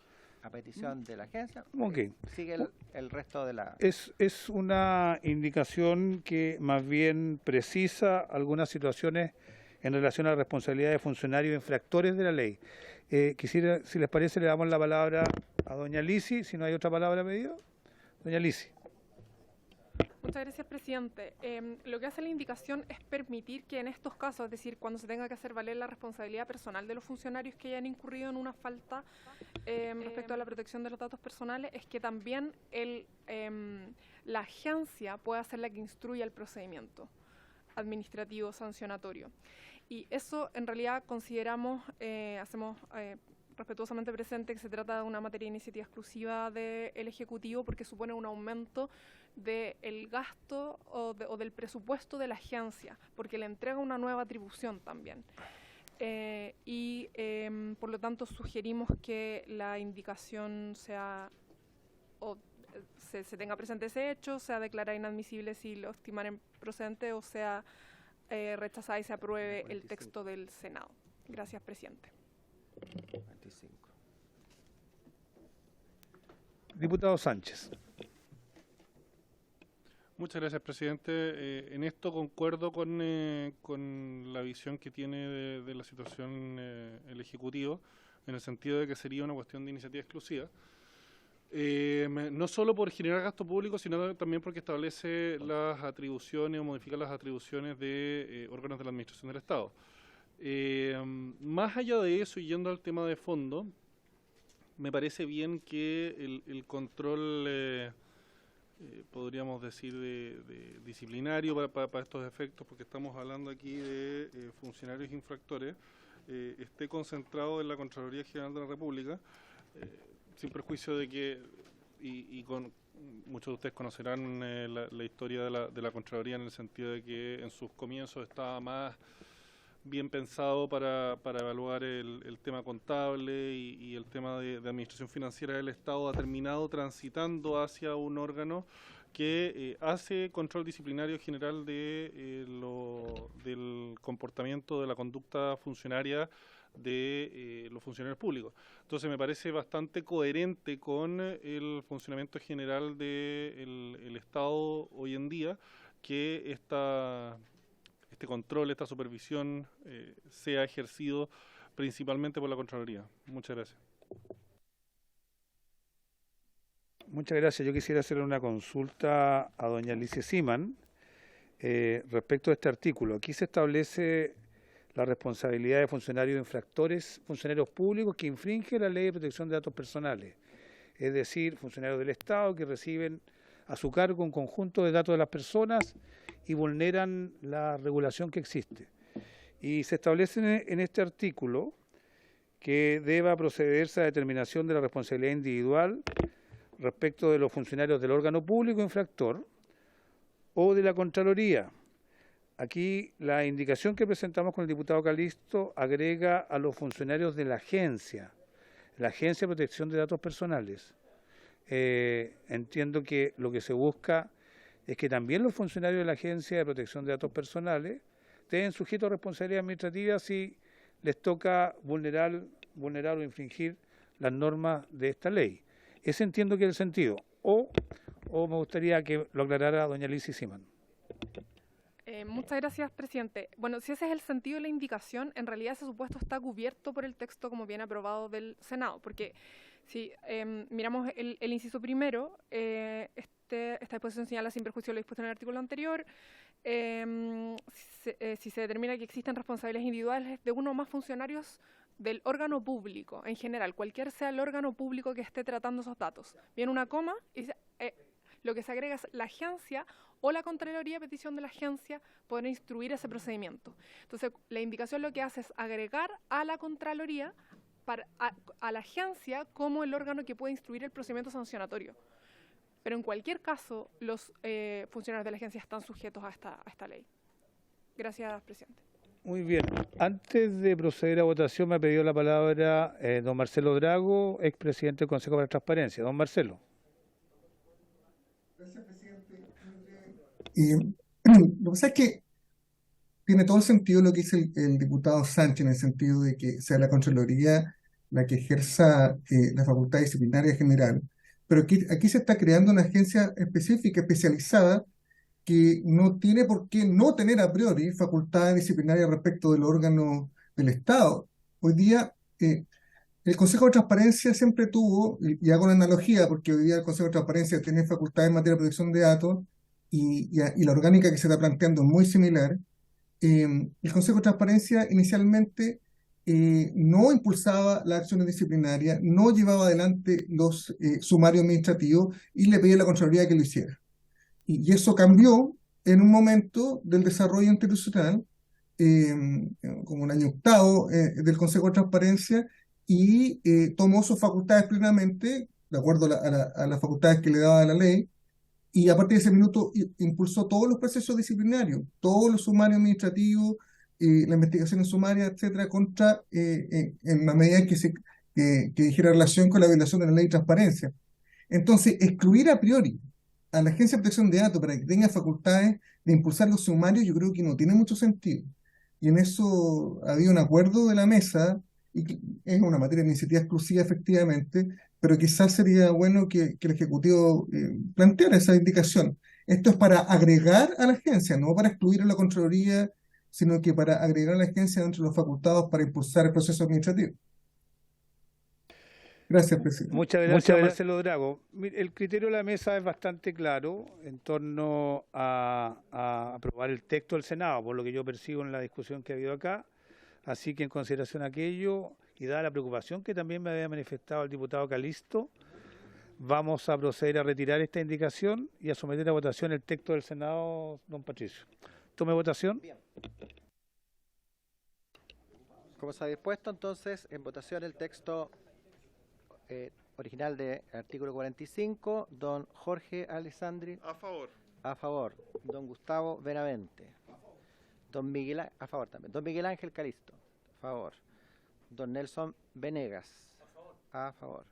S2: A petición de la agencia,
S1: Ok.
S2: sigue el resto de la...
S1: Es una indicación que más bien precisa algunas situaciones en relación a la responsabilidad de funcionarios infractores de la ley. Quisiera, si les parece, le damos la palabra a doña Lisi, si no hay otra palabra pedida. Doña Lisi.
S5: Muchas gracias, presidente. Lo que hace la indicación es permitir que en estos casos, es decir, cuando se tenga que hacer valer la responsabilidad personal de los funcionarios que hayan incurrido en una falta respecto a la protección de los datos personales, es que también la agencia pueda ser la que instruya el procedimiento administrativo sancionatorio. Y eso, en realidad, consideramos, hacemos respetuosamente presente que se trata de una materia de iniciativa exclusiva del Ejecutivo porque supone un aumento del gasto o del presupuesto de la agencia, porque le entrega una nueva atribución también. Por lo tanto sugerimos que la indicación sea o se tenga presente ese hecho, sea declarada inadmisible si lo estimaren procedente o sea rechazada y se apruebe el texto del Senado. Gracias, presidente.
S2: 25.
S1: Diputado Sánchez.
S4: Muchas gracias, presidente. En esto concuerdo con la visión que tiene de la situación el Ejecutivo, en el sentido de que sería una cuestión de iniciativa exclusiva. No solo por generar gasto público, sino también porque establece las atribuciones o modifica las atribuciones de órganos de la Administración del Estado. Más allá de eso, y yendo al tema de fondo, me parece bien que el control... podríamos decir de disciplinario para estos efectos, porque estamos hablando aquí de funcionarios infractores, esté concentrado en la Contraloría General de la República, sin perjuicio de que, muchos de ustedes conocerán la historia de la Contraloría en el sentido de que en sus comienzos estaba más bien pensado para evaluar el tema contable y el tema de administración financiera del Estado, ha terminado transitando hacia un órgano que hace control disciplinario general del comportamiento, de la conducta funcionaria de los funcionarios públicos. Entonces me parece bastante coherente con el funcionamiento general del Estado hoy en día que este control, esta supervisión sea ejercido principalmente por la Contraloría. Muchas gracias.
S1: Muchas gracias. Yo quisiera hacer una consulta a doña Alicia Siman respecto a este artículo. Aquí se establece la responsabilidad de funcionarios infractores, funcionarios públicos que infringen la Ley de Protección de Datos Personales, es decir, funcionarios del Estado que reciben a su cargo un conjunto de datos de las personas y vulneran la regulación que existe. Y se establece en este artículo que deba procederse a determinación de la responsabilidad individual respecto de los funcionarios del órgano público infractor o de la Contraloría. Aquí la indicación que presentamos con el diputado Calisto agrega a los funcionarios de la Agencia de Protección de Datos Personales. Entiendo que lo que se busca es que también los funcionarios de la Agencia de Protección de Datos Personales estén sujetos a responsabilidad administrativa si les toca vulnerar o infringir las normas de esta ley. Ese entiendo que es el sentido. O me gustaría que lo aclarara doña Lizy Siman.
S5: Muchas gracias, presidente. Bueno, si ese es el sentido de la indicación, en realidad ese supuesto está cubierto por el texto como viene aprobado del Senado, porque si miramos el inciso primero, esta disposición señala sin perjuicio de lo dispuesto en el artículo anterior, si se determina que existen responsabilidades individuales de uno o más funcionarios del órgano público en general, cualquier sea el órgano público que esté tratando esos datos. Viene una coma y lo que se agrega es la agencia o la Contraloría, a petición de la agencia, poder instruir ese procedimiento. Entonces, la indicación lo que hace es agregar a la Contraloría, a la agencia, como el órgano que puede instruir el procedimiento sancionatorio. Pero en cualquier caso, los funcionarios de la agencia están sujetos a esta ley. Gracias, presidente.
S1: Muy bien. Antes de proceder a votación, me ha pedido la palabra don Marcelo Drago, expresidente del Consejo para la Transparencia. Don Marcelo.
S9: Gracias, presidente. Lo que pasa es que tiene todo el sentido lo que dice el diputado Sánchez, en el sentido de que sea la Contraloría la que ejerza la facultad disciplinaria general, pero aquí se está creando una agencia específica, especializada, que no tiene por qué no tener a priori facultades disciplinarias respecto del órgano del Estado. Hoy día, el Consejo de Transparencia siempre tuvo, y hago una analogía, porque hoy día el Consejo de Transparencia tiene facultades en materia de protección de datos, y la orgánica que se está planteando es muy similar. El Consejo de Transparencia inicialmente no impulsaba las acciones disciplinarias, no llevaba adelante los sumarios administrativos y le pedía a la Contraloría que lo hiciera. Y eso cambió en un momento del desarrollo institucional, como el año octavo del Consejo de Transparencia, y tomó sus facultades plenamente, de acuerdo a las facultades que le daba la ley, y a partir de ese minuto impulsó todos los procesos disciplinarios, todos los sumarios administrativos, las investigaciones sumarias, etcétera, en la medida que dijera relación con la violación de la ley de transparencia. Entonces, excluir a priori a la Agencia de Protección de Datos para que tenga facultades de impulsar los sumarios, yo creo que no tiene mucho sentido. Y en eso había un acuerdo de la mesa, y que es una materia de iniciativa exclusiva efectivamente, pero quizás sería bueno que el Ejecutivo planteara esa indicación. Esto es para agregar a la agencia, no para excluir a la Contraloría, sino que para agregar a la agencia dentro de los facultados para impulsar el proceso administrativo. Gracias, presidente.
S1: Muchas gracias, Marcelo Drago. El criterio de la mesa es bastante claro en torno a aprobar el texto del Senado, por lo que yo percibo en la discusión que ha habido acá. Así que en consideración a aquello, y dada la preocupación que también me había manifestado el diputado Calisto, vamos a proceder a retirar esta indicación y a someter a votación el texto del Senado, don Patricio. Tome votación.
S2: Bien. Como se ha dispuesto, entonces, en votación el texto original del artículo 45, don Jorge Alessandri.
S6: A favor.
S2: A favor. Don Gustavo Benavente. Don Miguel, a favor también. Don Miguel Ángel Calisto. A favor. Don Nelson Venegas. A favor.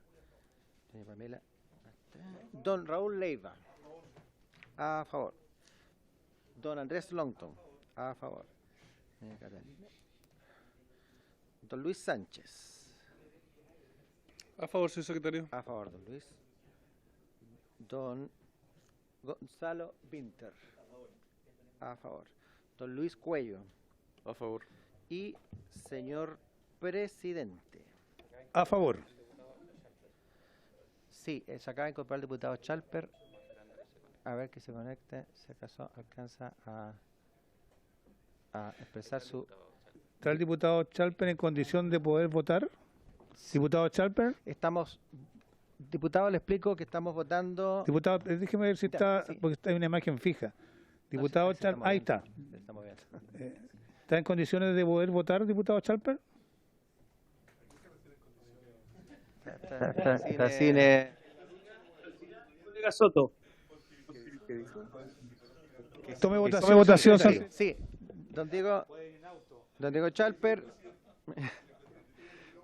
S2: Doña Pamela. Don Raúl Leiva. A favor. Don Andrés Longton. A favor. Don Luis Sánchez.
S4: A favor, señor secretario.
S2: A favor, don Luis. Don Gonzalo Winter. A favor. Don Luis Cuello.
S8: A favor.
S2: Y señor presidente.
S1: A favor.
S2: Sí, se acaba de incorporar el diputado Chalper. A ver que se conecte, si acaso alcanza a expresar su...
S1: ¿Está el diputado Chalper en condición de poder votar? Diputado Chalper.
S2: Estamos... Diputado, le explico que estamos votando...
S1: Diputado, déjeme ver si está,
S2: sí.
S1: porque hay una imagen fija. Diputado Chalper, ahí está. ¿Está en condiciones de poder votar, diputado Chalper?
S2: Está cine...
S7: Soto.
S1: Tome votación,
S2: Sí, sí. Don Diego Chalper,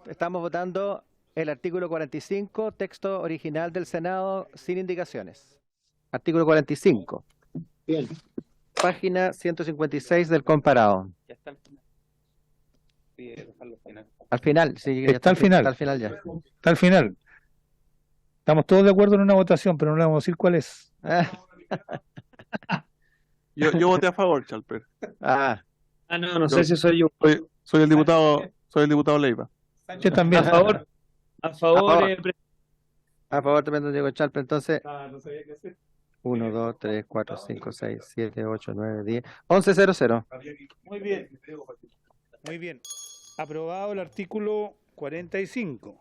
S2: estamos votando el artículo 45, texto original del Senado, sin indicaciones. Artículo 45.
S7: Bien.
S2: Página 156 del comparado.
S7: Ya está al final. Pide dejarlo al final.
S2: Al final, sí, ya
S1: Está al final.
S2: Está al final ya.
S1: Está al final. Estamos todos de acuerdo en una votación, pero no le vamos a decir cuál es.
S6: Yo voté a favor, Chalper.
S2: Ah,
S7: No sé si soy yo.
S6: Soy el diputado Leiva.
S1: Sánchez también.
S7: A favor,
S2: A favor.
S7: pre-
S2: a favor también don Diego Chalper, entonces.
S1: No sabía qué hacer.
S2: 1, 2, 3, 4, 5, 6, 7, 8, 9, 10, 11-0-0.
S1: Muy bien. Muy bien. Aprobado el artículo 45.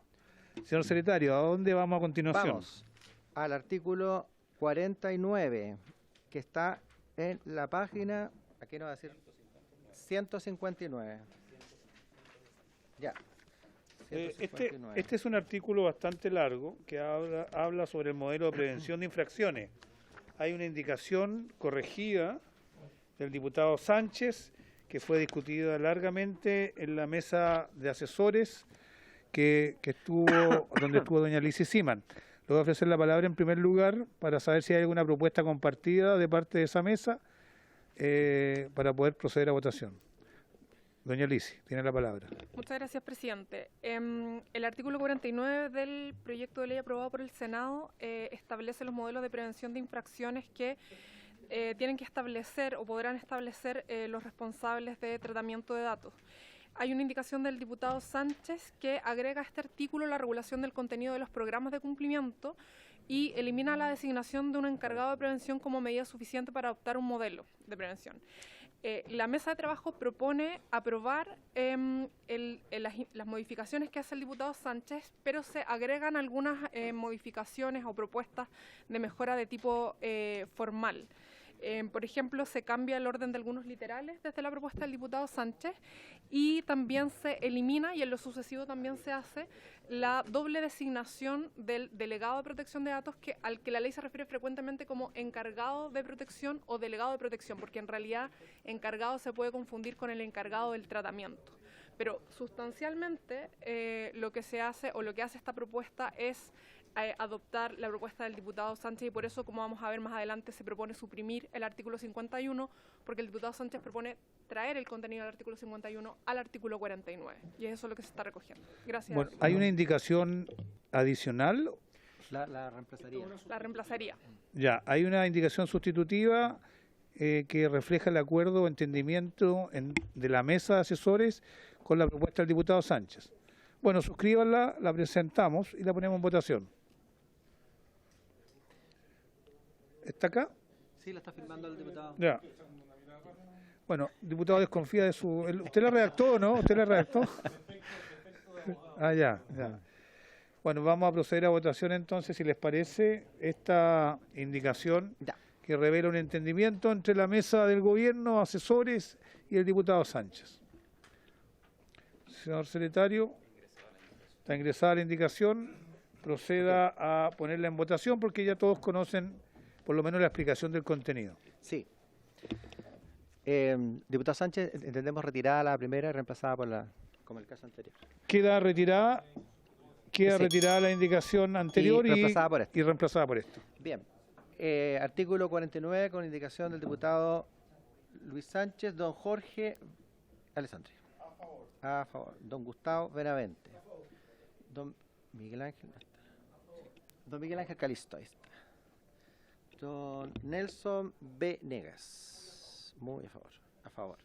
S1: Señor secretario, ¿a dónde vamos a continuación?
S2: Vamos al artículo 49, que está en la página, aquí nos va a decir 159. Ya. 159.
S1: Este es un artículo bastante largo que habla sobre el modelo de prevención de infracciones. Hay una indicación corregida del diputado Sánchez que fue discutida largamente en la mesa de asesores donde estuvo doña Lizy Siman. Le voy a ofrecer la palabra en primer lugar para saber si hay alguna propuesta compartida de parte de esa mesa para poder proceder a votación. Doña Lizy, tiene la palabra.
S5: Muchas gracias, presidente. El artículo 49 del proyecto de ley aprobado por el Senado establece los modelos de prevención de infracciones que tienen que establecer o podrán establecer los responsables de tratamiento de datos. Hay una indicación del diputado Sánchez que agrega a este artículo la regulación del contenido de los programas de cumplimiento y elimina la designación de un encargado de prevención como medida suficiente para adoptar un modelo de prevención. La mesa de trabajo propone aprobar las modificaciones que hace el diputado Sánchez, pero se agregan algunas modificaciones o propuestas de mejora de tipo formal. Por ejemplo, se cambia el orden de algunos literales desde la propuesta del diputado Sánchez y también se elimina, y en lo sucesivo también se hace, la doble designación del delegado de protección de datos al que la ley se refiere frecuentemente como encargado de protección o delegado de protección, porque en realidad encargado se puede confundir con el encargado del tratamiento. Pero sustancialmente lo que se hace o lo que hace esta propuesta es adoptar la propuesta del diputado Sánchez y por eso, como vamos a ver más adelante, se propone suprimir el artículo 51 porque el diputado Sánchez propone traer el contenido del artículo 51 al artículo 49 y es eso lo que se está recogiendo. Gracias.
S1: Bueno, ¿hay una indicación adicional?
S2: La reemplazaría.
S5: La reemplazaría.
S1: Ya, hay una indicación sustitutiva que refleja el acuerdo o entendimiento de la mesa de asesores con la propuesta del diputado Sánchez. Bueno, suscríbanla, la presentamos y la ponemos en votación. ¿Está acá?
S2: Sí, la está firmando el diputado.
S1: Ya. Bueno, diputado desconfía de su... ¿Usted la redactó, no? ¿Usted la redactó? Ah, ya. Bueno, vamos a proceder a votación entonces, si les parece, esta indicación que revela un entendimiento entre la mesa del gobierno, asesores y el diputado Sánchez. Señor secretario, está ingresada la indicación, proceda a ponerla en votación porque ya todos conocen por lo menos la explicación del contenido.
S2: Sí. Diputado Sánchez, entendemos retirada la primera y reemplazada por como el caso anterior.
S1: Queda retirada la indicación anterior y reemplazada por esto.
S2: Bien. Artículo 49 con indicación del diputado Luis Sánchez, don Jorge Alessandri. A favor. Don Gustavo Benavente. Don Miguel Ángel. Don Miguel Ángel Calisto. Ahí está. Don Nelson Venegas. Muy a favor. A favor.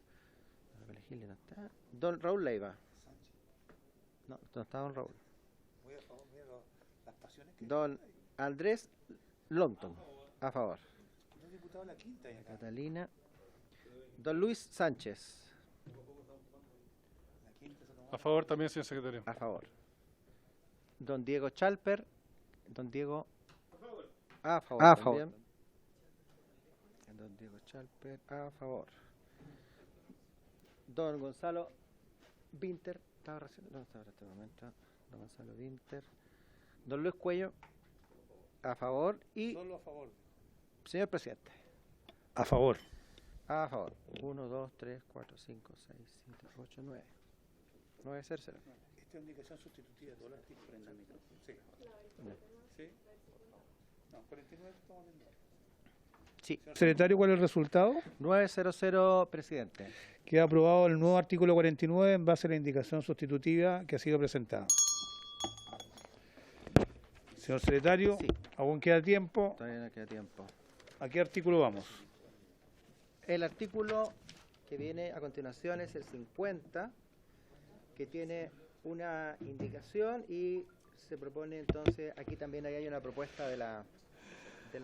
S2: Don Raúl Leiva. No está don Raúl. Don Andrés Lonton. A favor. Catalina. Don Luis Sánchez.
S4: A favor también, señor secretario.
S2: A favor. Don Diego Chalper. Don Diego. A favor.
S1: A
S2: favor. Don Diego Chalper. A favor. Don Gonzalo Vinter. Estaba recién. No estaba en este momento. Don Gonzalo Vinter. Don Luis Cuello. A favor. Y,
S1: Solo a favor.
S2: señor presidente.
S1: A favor.
S2: A favor. 1, 2, 3, 4, 5, 6, 7, 8, 9. 9, 0, 0.
S1: Esta es indicación sustitutiva de todo el artículo. Sí. ¿Sí? No, 49 estamos viendo.
S2: Sí.
S1: Secretario, ¿cuál es el resultado?
S2: 9, 0, 0, presidente.
S1: Queda aprobado el nuevo artículo 49 en base a la indicación sustitutiva que ha sido presentada. Señor secretario,
S2: Sí.
S1: aún queda tiempo.
S2: Todavía no queda tiempo.
S1: ¿A qué artículo vamos?
S2: El artículo que viene a continuación es el 50, que tiene una indicación y se propone entonces, aquí también hay una propuesta de la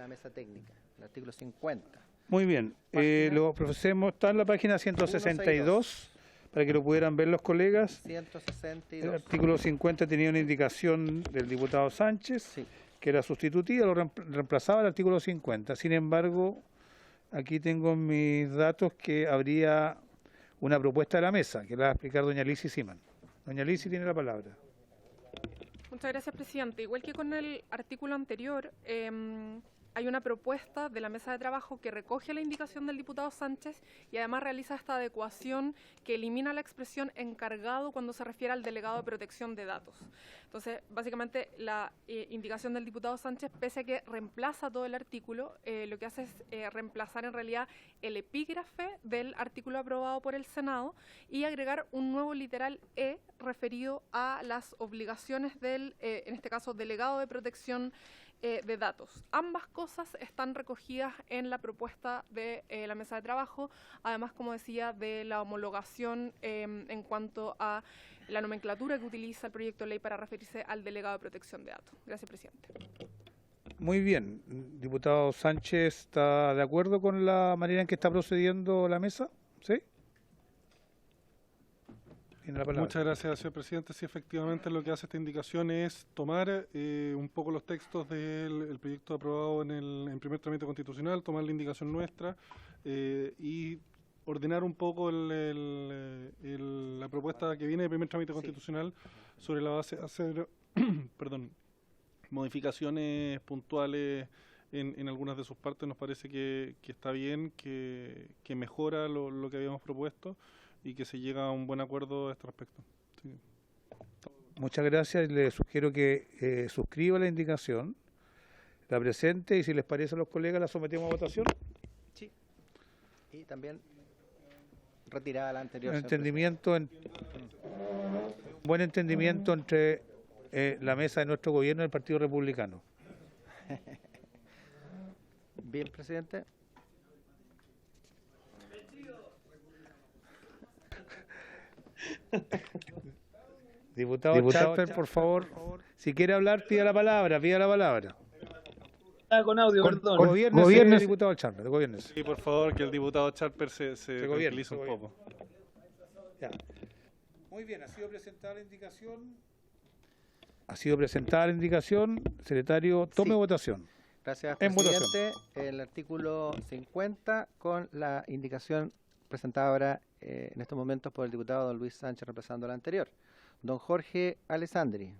S2: mesa técnica, el artículo 50.
S1: Muy bien,
S2: Página.
S1: lo procesemos, está en la página 162, para que lo pudieran ver los colegas. El
S2: 162.
S1: artículo 50 tenía una indicación del diputado Sánchez,
S2: Sí.
S1: que era sustitutiva, lo reemplazaba el artículo 50. Sin embargo, aquí tengo mis datos que habría una propuesta de la mesa, que la va a explicar doña Lisi Siman. Doña Lisi tiene la palabra.
S5: Muchas gracias, presidente. Igual que con el artículo anterior, hay una propuesta de la mesa de trabajo que recoge la indicación del diputado Sánchez y además realiza esta adecuación que elimina la expresión encargado cuando se refiere al delegado de protección de datos. Entonces, básicamente, la indicación del diputado Sánchez, pese a que reemplaza todo el artículo, lo que hace es reemplazar en realidad el epígrafe del artículo aprobado por el Senado y agregar un nuevo literal E referido a las obligaciones del, en este caso, delegado de protección de datos. Ambas cosas están recogidas en la propuesta de la mesa de trabajo, además, como decía, de la homologación en cuanto a la nomenclatura que utiliza el proyecto de ley para referirse al delegado de protección de datos. Gracias, presidente.
S1: Muy bien, diputado Sánchez, ¿está de acuerdo con la manera en que está procediendo la mesa? ¿Sí? Tiene la palabra.
S4: Muchas gracias, señor presidente. Sí, efectivamente lo que hace esta indicación es tomar un poco los textos del proyecto aprobado en primer trámite constitucional, tomar la indicación nuestra y ordenar un poco la propuesta que viene de primer trámite constitucional sobre la base de hacer perdón, modificaciones puntuales en algunas de sus partes. Nos parece que está bien, que mejora lo que habíamos propuesto y que se llega a un buen acuerdo a este respecto. Sí.
S1: Muchas gracias. Le sugiero que suscriba la indicación, la presente y si les parece a los colegas la sometemos a votación.
S2: Sí. Y también retirada la anterior.
S1: Un
S2: señor
S1: entendimiento, buen entendimiento entre la mesa de nuestro gobierno y el Partido Republicano.
S2: presidente. Bien, presidente.
S1: Diputado Charper, por favor, si quiere hablar, pida la palabra,
S7: Con audio, perdón.
S1: Gobiérnese, diputado Charper, gobiérnese.
S4: Sí, por favor, que el diputado Charper se
S1: gobierne,
S4: tranquilice un poco.
S1: Ya. Muy bien, ha sido presentada la indicación. Ha sido presentada la indicación. Secretario, tome
S2: Sí.
S1: votación.
S2: Gracias,
S1: En votación.
S2: presidente. El artículo 50 con la indicación presentada ahora en estos momentos por el diputado don Luis Sánchez reemplazando la anterior. Don Jorge Alessandri,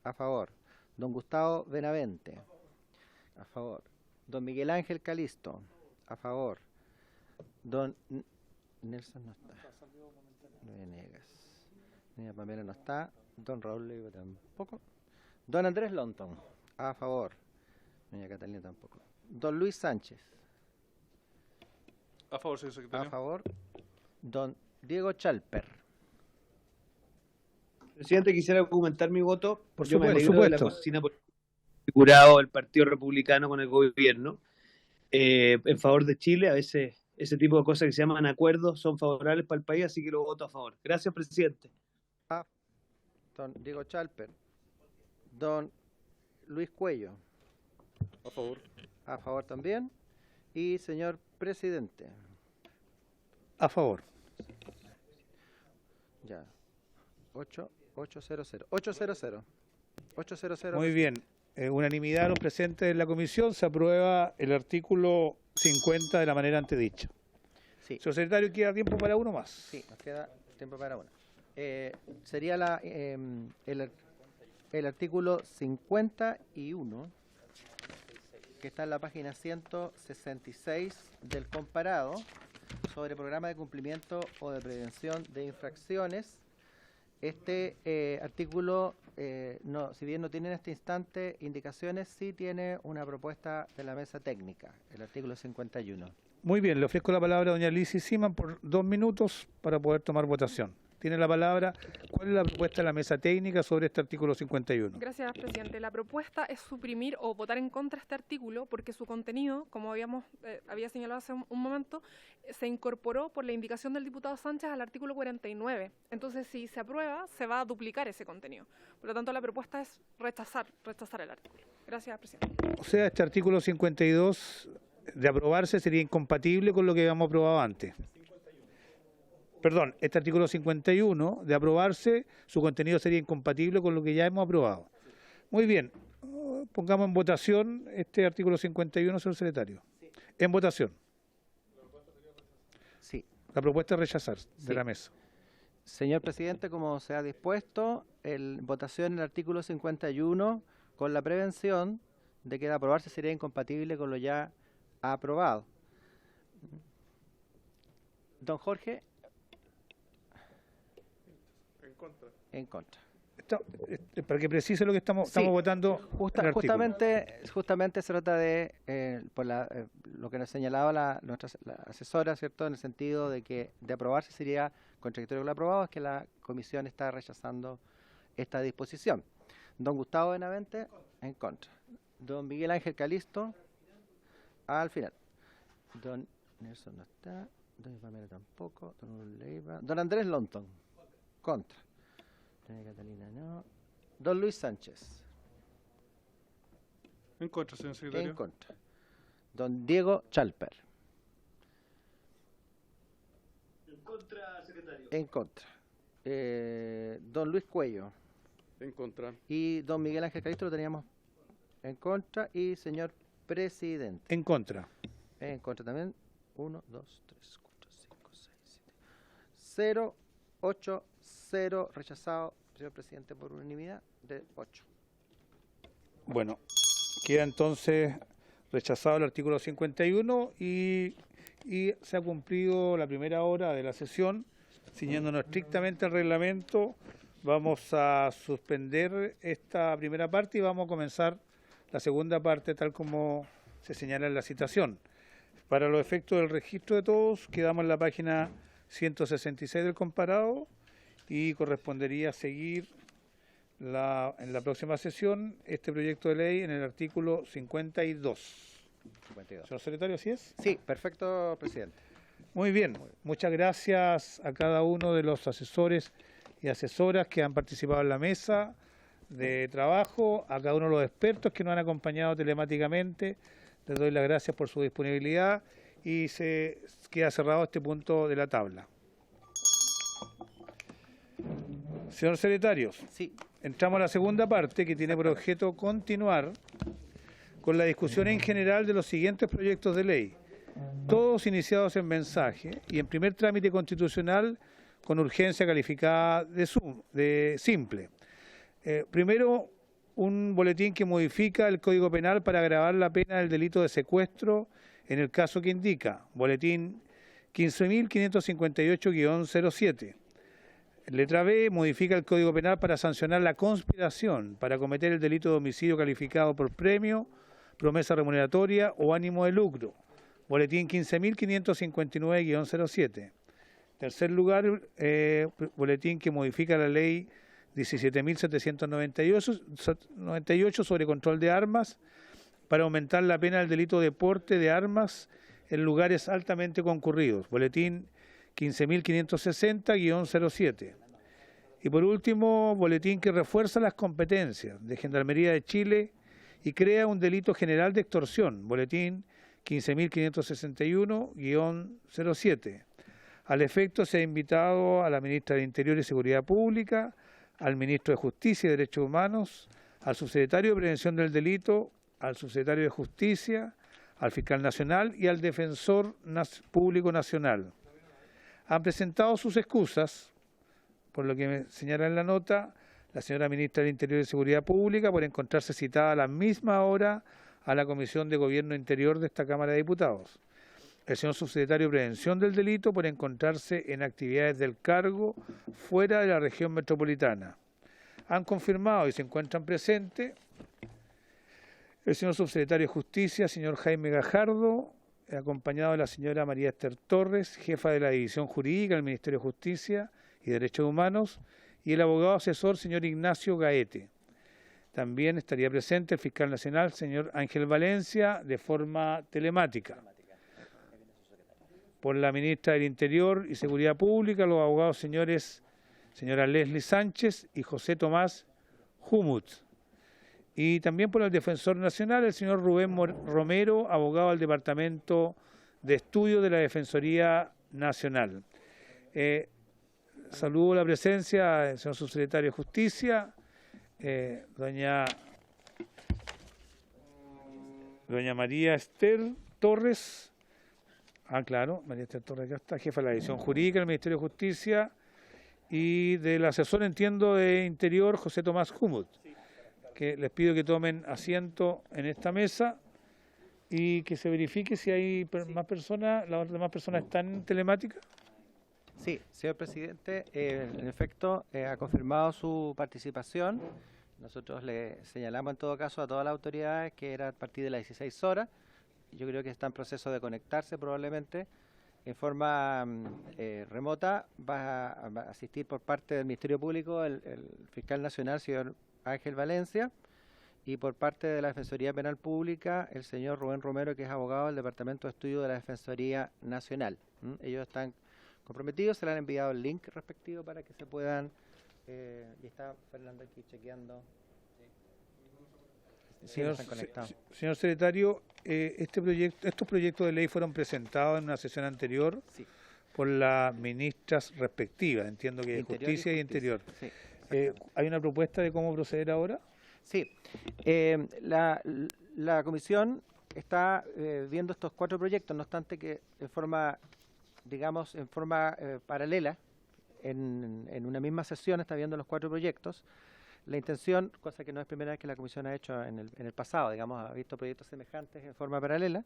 S2: a favor. Don Gustavo Benavente, a favor. Don Miguel Ángel Calisto, a favor. Don Nelson no está. Venegas. Niña Pamela no está. Don Raúl Leiva tampoco. Don Andrés Lonton, a favor. Doña Catalina tampoco. Don Luis Sánchez,
S4: A favor, señor
S2: a
S4: secretario.
S2: favor. Don Diego Chalper.
S10: Presidente, quisiera argumentar mi voto.
S1: Por
S10: Yo me
S1: supuesto,
S10: alegro de la cocina por curado el Partido Republicano con el gobierno en favor de Chile. A veces ese tipo de cosas que se llaman acuerdos son favorables para el país, así que lo voto a favor. Gracias, presidente.
S2: Don Diego Chalper. Don Luis Cuello.
S8: A favor.
S2: A favor también. Y señor presidente.
S1: A favor.
S2: Ya. 800. 800. 800.
S1: Muy bien. Unanimidad de los presentes en la comisión. Se aprueba el artículo 50 de la manera antedicha.
S2: Sí.
S1: Señor secretario, queda tiempo para uno más.
S2: Sí, nos queda tiempo para una. Sería el artículo 51 que está en la página 166 del comparado, sobre programa de cumplimiento o de prevención de infracciones. Este artículo, si bien no tiene en este instante indicaciones, sí tiene una propuesta de la mesa técnica, el artículo 51.
S1: Muy bien, le ofrezco la palabra a doña Lizzy Siman por 2 minutos para poder tomar votación. Tiene la palabra. ¿Cuál es la propuesta de la mesa técnica sobre este artículo 51?
S5: Gracias, presidente. La propuesta es suprimir o votar en contra de este artículo porque su contenido, como había señalado hace un momento, se incorporó por la indicación del diputado Sánchez al artículo 49. Entonces, si se aprueba, se va a duplicar ese contenido. Por lo tanto, la propuesta es rechazar el artículo. Gracias, presidente.
S1: O sea, este artículo 52 de aprobarse sería incompatible con lo que habíamos aprobado antes. Perdón, este artículo 51 de aprobarse, su contenido sería incompatible con lo que ya hemos aprobado. Muy bien, pongamos en votación este artículo 51, señor secretario. Sí. En votación.
S2: Sí.
S1: La propuesta es rechazar de la mesa.
S2: Señor presidente, como se ha dispuesto, votación en el artículo 51 con la prevención de que de aprobarse sería incompatible con lo ya aprobado. Don Jorge. En contra.
S1: Para que precise lo que estamos votando.
S2: Justamente se trata de lo que nos señalaba nuestra asesora, ¿cierto? En el sentido de que de aprobarse sería contradictorio con lo aprobado, es que la comisión está rechazando esta disposición. Don Gustavo Benavente, en contra. Don Miguel Ángel Calisto, al final. Don Nelson no está. Don Ipamera tampoco. Don Andrés Lonton, contra. Doña Catalina no. Don Luis Sánchez.
S4: En contra, señor secretario.
S2: En contra. Don Diego Chalper.
S10: En contra, secretario.
S2: En contra. Don Luis Cuello.
S8: En contra.
S2: Y don Miguel Ángel Calisto lo teníamos en contra. Y señor presidente.
S1: En contra.
S2: En contra también. 1, 2, 3, 4, 5, 6, 7. 0, 8, 0. Rechazado, señor presidente, por unanimidad de 8.
S1: Bueno, queda entonces rechazado el artículo 51 y se ha cumplido la primera hora de la sesión. Ciñéndonos estrictamente al reglamento, vamos a suspender esta primera parte y vamos a comenzar la segunda parte tal como se señala en la citación. Para los efectos del registro de todos, quedamos en la página 166 del comparado y correspondería seguir en la próxima sesión este proyecto de ley en el artículo 52. Señor secretario, ¿así es?
S2: Sí, perfecto, presidente.
S1: Muy bien, muchas gracias a cada uno de los asesores y asesoras que han participado en la mesa de trabajo, a cada uno de los expertos que nos han acompañado telemáticamente. Les doy las gracias por su disponibilidad y se queda cerrado este punto de la tabla. Señor secretario,
S2: sí.
S1: Entramos a la segunda parte que tiene por objeto continuar con la discusión en general de los siguientes proyectos de ley, todos iniciados en mensaje y en primer trámite constitucional con urgencia calificada de simple. Primero, un boletín que modifica el Código Penal para agravar la pena del delito de secuestro en el caso que indica, boletín 15.558-07. Letra B, modifica el Código Penal para sancionar la conspiración para cometer el delito de homicidio calificado por premio, promesa remuneratoria o ánimo de lucro, boletín 15.559-07. Tercer lugar, boletín que modifica la ley 17.798 sobre control de armas para aumentar la pena del delito de porte de armas en lugares altamente concurridos, boletín 15.560-07. Y por último, boletín que refuerza las competencias de Gendarmería de Chile y crea un delito general de extorsión, boletín 15.561-07. Al efecto se ha invitado a la ministra de Interior y Seguridad Pública, al ministro de Justicia y Derechos Humanos, al subsecretario de Prevención del Delito, al subsecretario de Justicia, al fiscal nacional y al defensor público nacional. Han presentado sus excusas, por lo que me señala en la nota, la señora ministra del Interior y Seguridad Pública por encontrarse citada a la misma hora a la Comisión de Gobierno Interior de esta Cámara de Diputados. El señor subsecretario de Prevención del Delito por encontrarse en actividades del cargo fuera de la región metropolitana. Han confirmado y se encuentran presentes el señor subsecretario de Justicia, señor Jaime Gajardo, acompañado de la señora María Esther Torres, jefa de la División Jurídica del Ministerio de Justicia y Derechos Humanos, y el abogado asesor, señor Ignacio Gaete. También estaría presente el fiscal nacional, señor Ángel Valencia, de forma telemática. Por la ministra del Interior y Seguridad Pública, los abogados señora Leslie Sánchez y José Tomás Humut. Y también por el defensor nacional, el señor Rubén Romero, abogado del Departamento de Estudio de la Defensoría Nacional. Saludo la presencia del señor subsecretario de Justicia, doña María Esther Torres. Claro, María Esther Torres, acá está, jefa de la División Jurídica del Ministerio de Justicia, y del asesor, entiendo, de Interior, José Tomás Humut, que les pido que tomen asiento en esta mesa y que se verifique si hay más personas, las demás personas están telemáticas.
S2: Sí, señor presidente, en efecto, ha confirmado su participación. Nosotros le señalamos en todo caso a todas las autoridades que era a partir de las 16 horas. Yo creo que está en proceso de conectarse probablemente en forma remota. Va a asistir por parte del Ministerio Público el fiscal nacional, señor Ángel Valencia, y por parte de la Defensoría Penal Pública, el señor Rubén Romero, que es abogado del Departamento de Estudio de la Defensoría Nacional. Ellos están comprometidos, se le han enviado el link respectivo para que se puedan, y está Fernando aquí chequeando.
S1: Señor secretario, estos proyectos de ley fueron presentados en una sesión anterior por las ministras respectivas, entiendo que de Justicia y Interior.
S2: Sí,
S1: ¿hay una propuesta de cómo proceder ahora?
S2: Sí, la comisión está viendo estos 4 proyectos, no obstante que en forma, digamos, paralela, en una misma sesión está viendo los 4 proyectos. La intención, cosa que no es primera vez que la comisión ha hecho en el pasado, digamos, ha visto proyectos semejantes en forma paralela,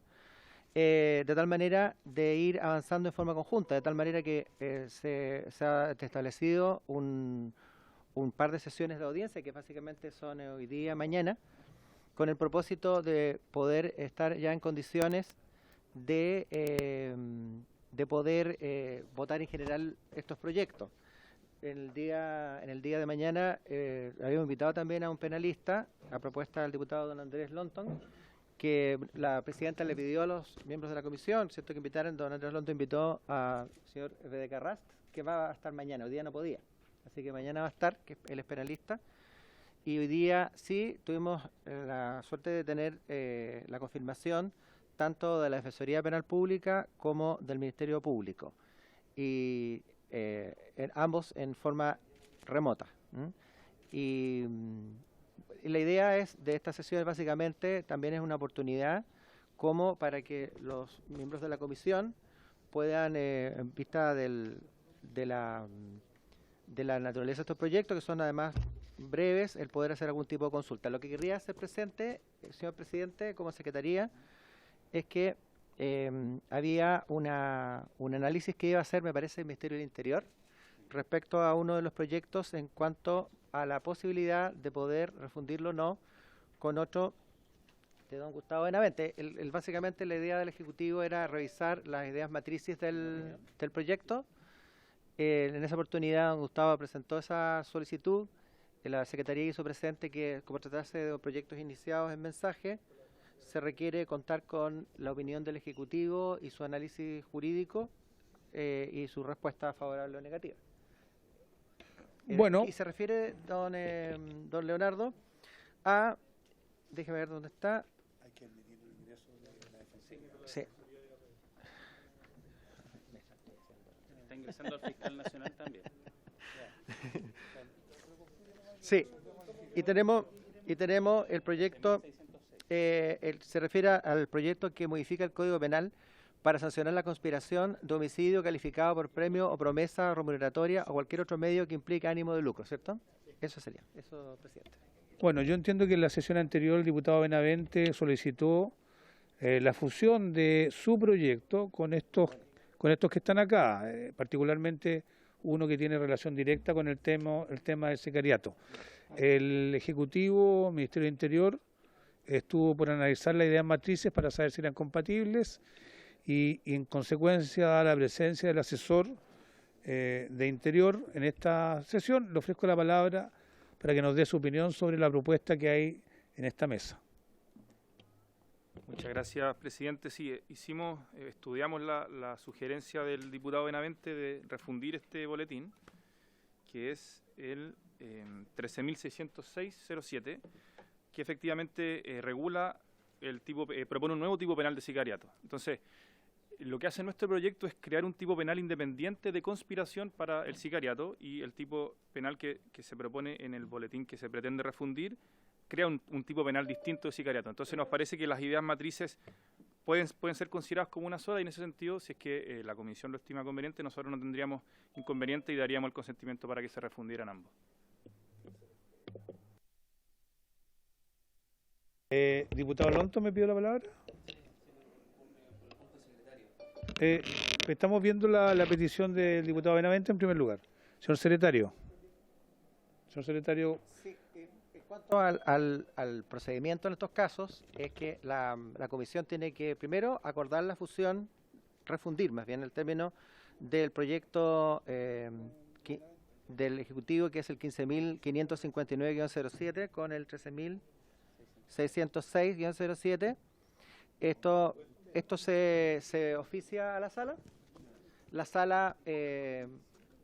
S2: de tal manera de ir avanzando en forma conjunta, de tal manera que se ha establecido un par de sesiones de audiencia, que básicamente son hoy día, mañana, con el propósito de poder estar ya en condiciones de poder votar en general estos proyectos. En el día de mañana habíamos invitado también a un penalista, a propuesta del diputado don Andrés Lonton, que la presidenta le pidió a los miembros de la comisión, ¿cierto?, que invitaran. Don Andrés Lonton invitó al señor B. Carrast, que va a estar mañana, hoy día no podía. Así que mañana va a estar, que él es penalista. Y hoy día sí tuvimos la suerte de tener la confirmación tanto de la Defensoría Penal Pública como del Ministerio Público. Y ambos en forma remota. Y la idea de esta sesión básicamente también es una oportunidad como para que los miembros de la comisión puedan, en vista de la naturaleza de estos proyectos, que son además breves, el poder hacer algún tipo de consulta. Lo que querría hacer presente, señor presidente, como secretaría, es que había un análisis que iba a hacer, me parece, el Ministerio del Interior respecto a uno de los proyectos en cuanto a la posibilidad de poder refundirlo o no con otro de don Gustavo Benavente. Básicamente la idea del Ejecutivo era revisar las ideas matrices del proyecto. En esa oportunidad don Gustavo presentó esa solicitud. La Secretaría hizo presente que, como tratarse de proyectos iniciados en mensaje, se requiere contar con la opinión del Ejecutivo y su análisis jurídico y su respuesta favorable o negativa.
S1: Bueno.
S2: Y se refiere, don Leonardo, a... Déjeme ver dónde está.
S11: Hay que admitir el ingreso de la defensa.
S2: Sí.
S11: Está ingresando al fiscal nacional también.
S2: Sí. Y tenemos el proyecto... se refiere al proyecto que modifica el Código Penal para sancionar la conspiración de homicidio calificado por premio o promesa remuneratoria o cualquier otro medio que implique ánimo de lucro, ¿cierto? Eso sería. Eso, presidente.
S1: Bueno, yo entiendo que en la sesión anterior el diputado Benavente solicitó la fusión de su proyecto con estos que están acá, particularmente uno que tiene relación directa con el tema del sicariato. El Ejecutivo, Ministerio del Interior, estuvo por analizar las ideas matrices para saber si eran compatibles y en consecuencia, dada la presencia del asesor de Interior en esta sesión, le ofrezco la palabra para que nos dé su opinión sobre la propuesta que hay en esta mesa.
S12: Muchas gracias, presidente. Sí, estudiamos la sugerencia del diputado Benavente de refundir este boletín, que es el 13.606.07, que efectivamente propone un nuevo tipo penal de sicariato. Entonces, lo que hace nuestro proyecto es crear un tipo penal independiente de conspiración para el sicariato, y el tipo penal que se propone en el boletín que se pretende refundir crea un tipo penal distinto de sicariato. Entonces nos parece que las ideas matrices pueden ser consideradas como una sola, y en ese sentido, si es que la Comisión lo estima conveniente, nosotros no tendríamos inconveniente y daríamos el consentimiento para que se refundieran ambos.
S1: Diputado Lonto, ¿me pidió la palabra? Estamos viendo la petición del diputado Benavente en primer lugar. Señor secretario. Señor secretario.
S2: Sí, en cuanto al procedimiento en estos casos, es que la comisión tiene que primero acordar la fusión, refundir más bien el término del proyecto del Ejecutivo, que es el 15.559-07 con el 13.606-07. Esto se oficia a la sala. La sala,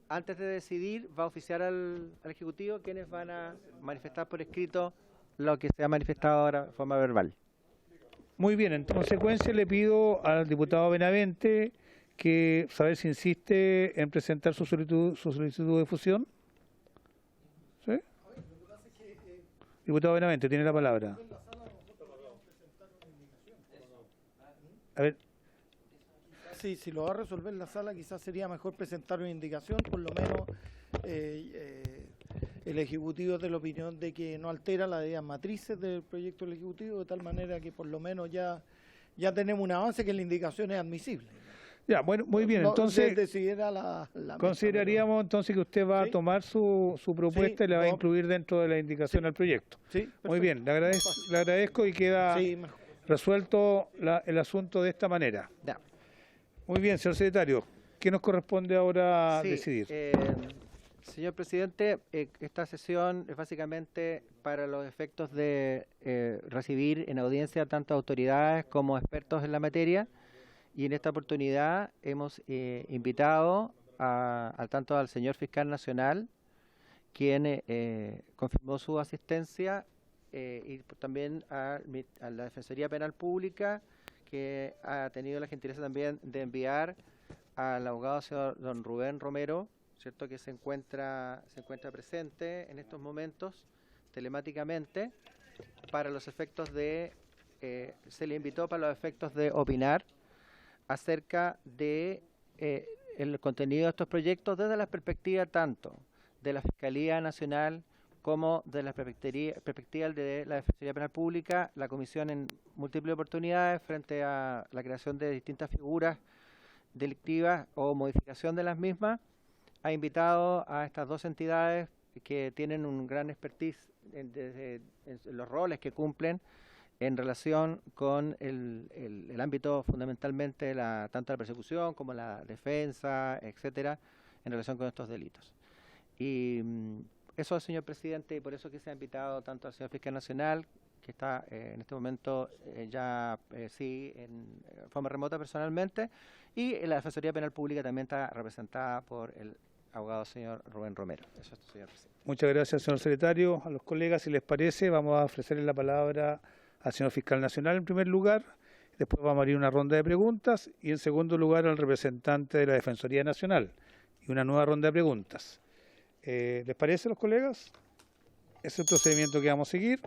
S2: antes de decidir, va a oficiar al Ejecutivo, quienes van a manifestar por escrito lo que se ha manifestado ahora de forma verbal.
S1: Muy bien, en consecuencia le pido al diputado Benavente que saber si insiste en presentar su solicitud de fusión. ¿Sí? Diputado Benavente, tiene la palabra. A ver.
S13: Sí, si lo va a resolver la sala, quizás sería mejor presentar una indicación, por lo menos el Ejecutivo es de la opinión de que no altera las ideas matrices del proyecto del Ejecutivo, de tal manera que por lo menos ya tenemos un avance, que la indicación es admisible.
S1: Ya, bueno, muy bien, entonces consideraríamos entonces que usted va a tomar su propuesta y la va a incluir dentro de la indicación al proyecto.
S13: Sí, perfecto.
S1: Muy bien, le agradezco y queda resuelto el asunto de esta manera.
S2: Ya.
S1: Muy bien, señor secretario, ¿qué nos corresponde ahora decidir?
S2: Señor presidente, esta sesión es básicamente para los efectos de recibir en audiencia tanto autoridades como expertos en la materia, y en esta oportunidad hemos invitado tanto al señor fiscal nacional, quien confirmó su asistencia, y también a la Defensoría Penal Pública, que ha tenido la gentileza también de enviar al abogado señor don Rubén Romero, ¿cierto?, que se encuentra presente en estos momentos telemáticamente para los efectos de, se le invitó para los efectos de opinar acerca de el contenido de estos proyectos desde la perspectiva tanto de la Fiscalía Nacional como de la perspectiva de la Defensoría Penal Pública. La Comisión, en múltiples oportunidades, frente a la creación de distintas figuras delictivas o modificación de las mismas, ha invitado a estas dos entidades que tienen un gran expertise en los roles que cumplen en relación con el ámbito fundamentalmente tanto la persecución como la defensa, etcétera, en relación con estos delitos. Y eso, señor presidente, y por eso que se ha invitado tanto al señor fiscal nacional, que está en este momento en forma remota personalmente, y la Defensoría Penal Pública también está representada por el abogado señor Rubén Romero. Eso es, señor presidente.
S1: Muchas gracias, señor secretario. A los colegas, si les parece, vamos a ofrecerle la palabra al señor fiscal nacional en primer lugar, después vamos a abrir una ronda de preguntas y en segundo lugar al representante de la Defensoría Nacional y una nueva ronda de preguntas. ¿Les parece, los colegas? Ese es el procedimiento que vamos a seguir.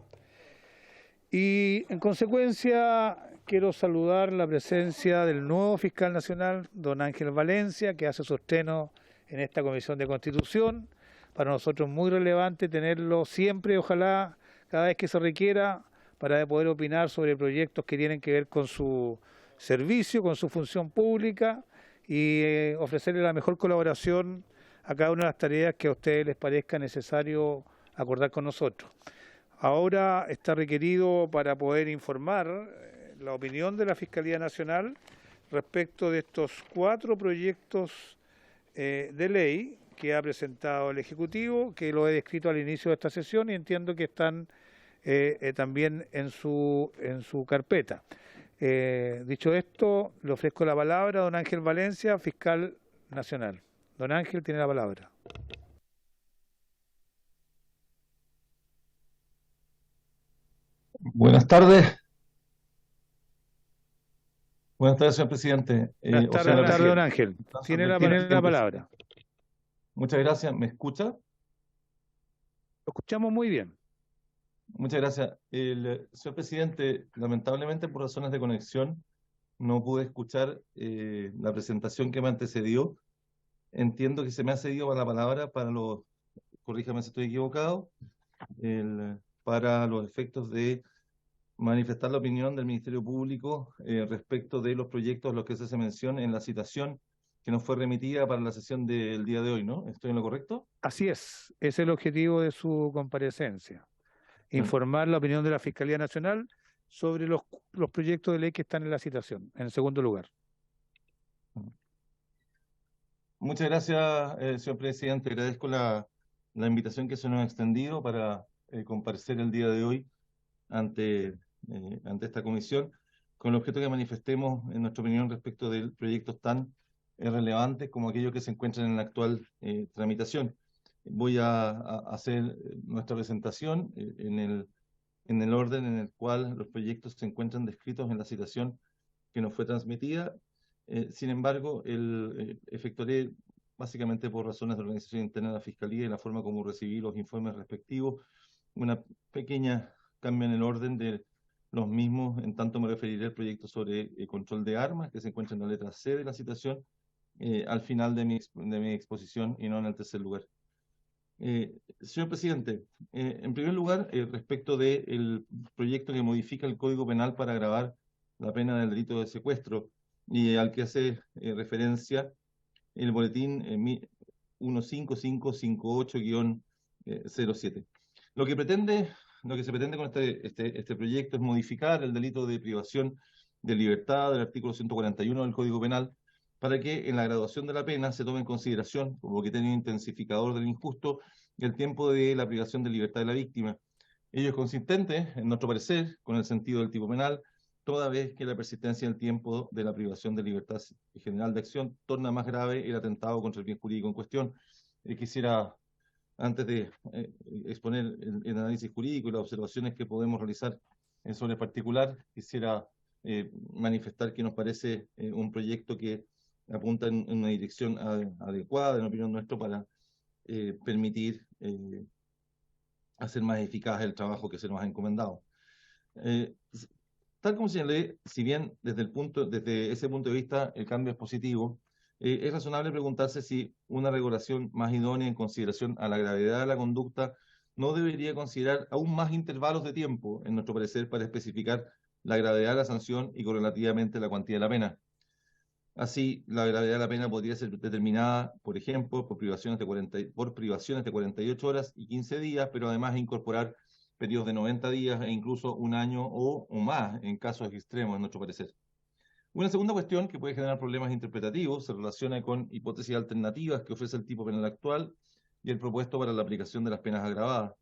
S1: Y en consecuencia quiero saludar la presencia del nuevo fiscal nacional, don Ángel Valencia, que hace su estreno en esta Comisión de Constitución. Para nosotros es muy relevante tenerlo siempre, ojalá, cada vez que se requiera para poder opinar sobre proyectos que tienen que ver con su servicio, con su función pública y ofrecerle la mejor colaboración a cada una de las tareas que a ustedes les parezca necesario acordar con nosotros. Ahora está requerido para poder informar la opinión de la Fiscalía Nacional respecto de estos 4 proyectos de ley que ha presentado el Ejecutivo, que lo he descrito al inicio de esta sesión y entiendo que están también en su carpeta. Dicho esto, le ofrezco la palabra a don Ángel Valencia, fiscal nacional. Don Ángel tiene la palabra.
S14: Buenas tardes. Buenas tardes, señor presidente.
S1: Buenas tardes, don Ángel. Tiene la palabra.
S14: Muchas gracias. ¿Me escucha?
S1: Lo escuchamos muy bien.
S14: Muchas gracias. Señor presidente, lamentablemente por razones de conexión no pude escuchar la presentación que me antecedió. Entiendo que se me ha cedido la palabra para los, corríjame si estoy equivocado, para los efectos de manifestar la opinión del Ministerio Público respecto de los proyectos a los que se hace mención en la citación que nos fue remitida para la sesión del día de hoy, ¿no? ¿Estoy en lo correcto?
S1: Así es el objetivo de su comparecencia. Informar la opinión de la Fiscalía Nacional sobre los proyectos de ley que están en la citación, en segundo lugar.
S14: Muchas gracias, señor presidente. Agradezco la invitación que se nos ha extendido para comparecer el día de hoy ante esta comisión, con el objeto de que manifestemos en nuestra opinión respecto de proyectos tan relevantes como aquellos que se encuentran en la actual tramitación. Voy a hacer nuestra presentación en el orden en el cual los proyectos se encuentran descritos en la citación que nos fue transmitida. Sin embargo, efectuaré, básicamente por razones de organización interna de la Fiscalía y la forma como recibí los informes respectivos, una pequeña cambio en el orden de los mismos, en tanto me referiré al proyecto sobre control de armas, que se encuentra en la letra C de la citación, al final de mi exposición y no en el tercer lugar. Señor presidente, en primer lugar, respecto del proyecto que modifica el Código Penal para agravar la pena del delito de secuestro y al que hace referencia el boletín 15558-07. Lo que se pretende con este proyecto es modificar el delito de privación de libertad del artículo 141 del Código Penal para que en la graduación de la pena se tome en consideración, como que tiene un intensificador del injusto, el tiempo de la privación de libertad de la víctima. Ello es consistente, en nuestro parecer, con el sentido del tipo penal, toda vez que la persistencia del tiempo de la privación de libertad general de acción torna más grave el atentado contra el bien jurídico en cuestión. Quisiera, antes de exponer el análisis jurídico y las observaciones que podemos realizar sobre el particular, quisiera manifestar que nos parece un proyecto que apunta en una dirección adecuada, en opinión nuestra, para permitir hacer más eficaz el trabajo que se nos ha encomendado. Tal como señalé, si bien desde ese punto de vista el cambio es positivo, es razonable preguntarse si una regulación más idónea en consideración a la gravedad de la conducta no debería considerar aún más intervalos de tiempo, en nuestro parecer, para especificar la gravedad de la sanción y correlativamente la cuantía de la pena. Así, la gravedad de la pena podría ser determinada, por ejemplo, por privaciones de 48 horas y 15 días, pero además incorporar periodos de 90 días e incluso un año o más en casos extremos, en nuestro parecer. Una segunda cuestión que puede generar problemas interpretativos se relaciona con hipótesis alternativas que ofrece el tipo penal actual y el propuesto para la aplicación de las penas agravadas.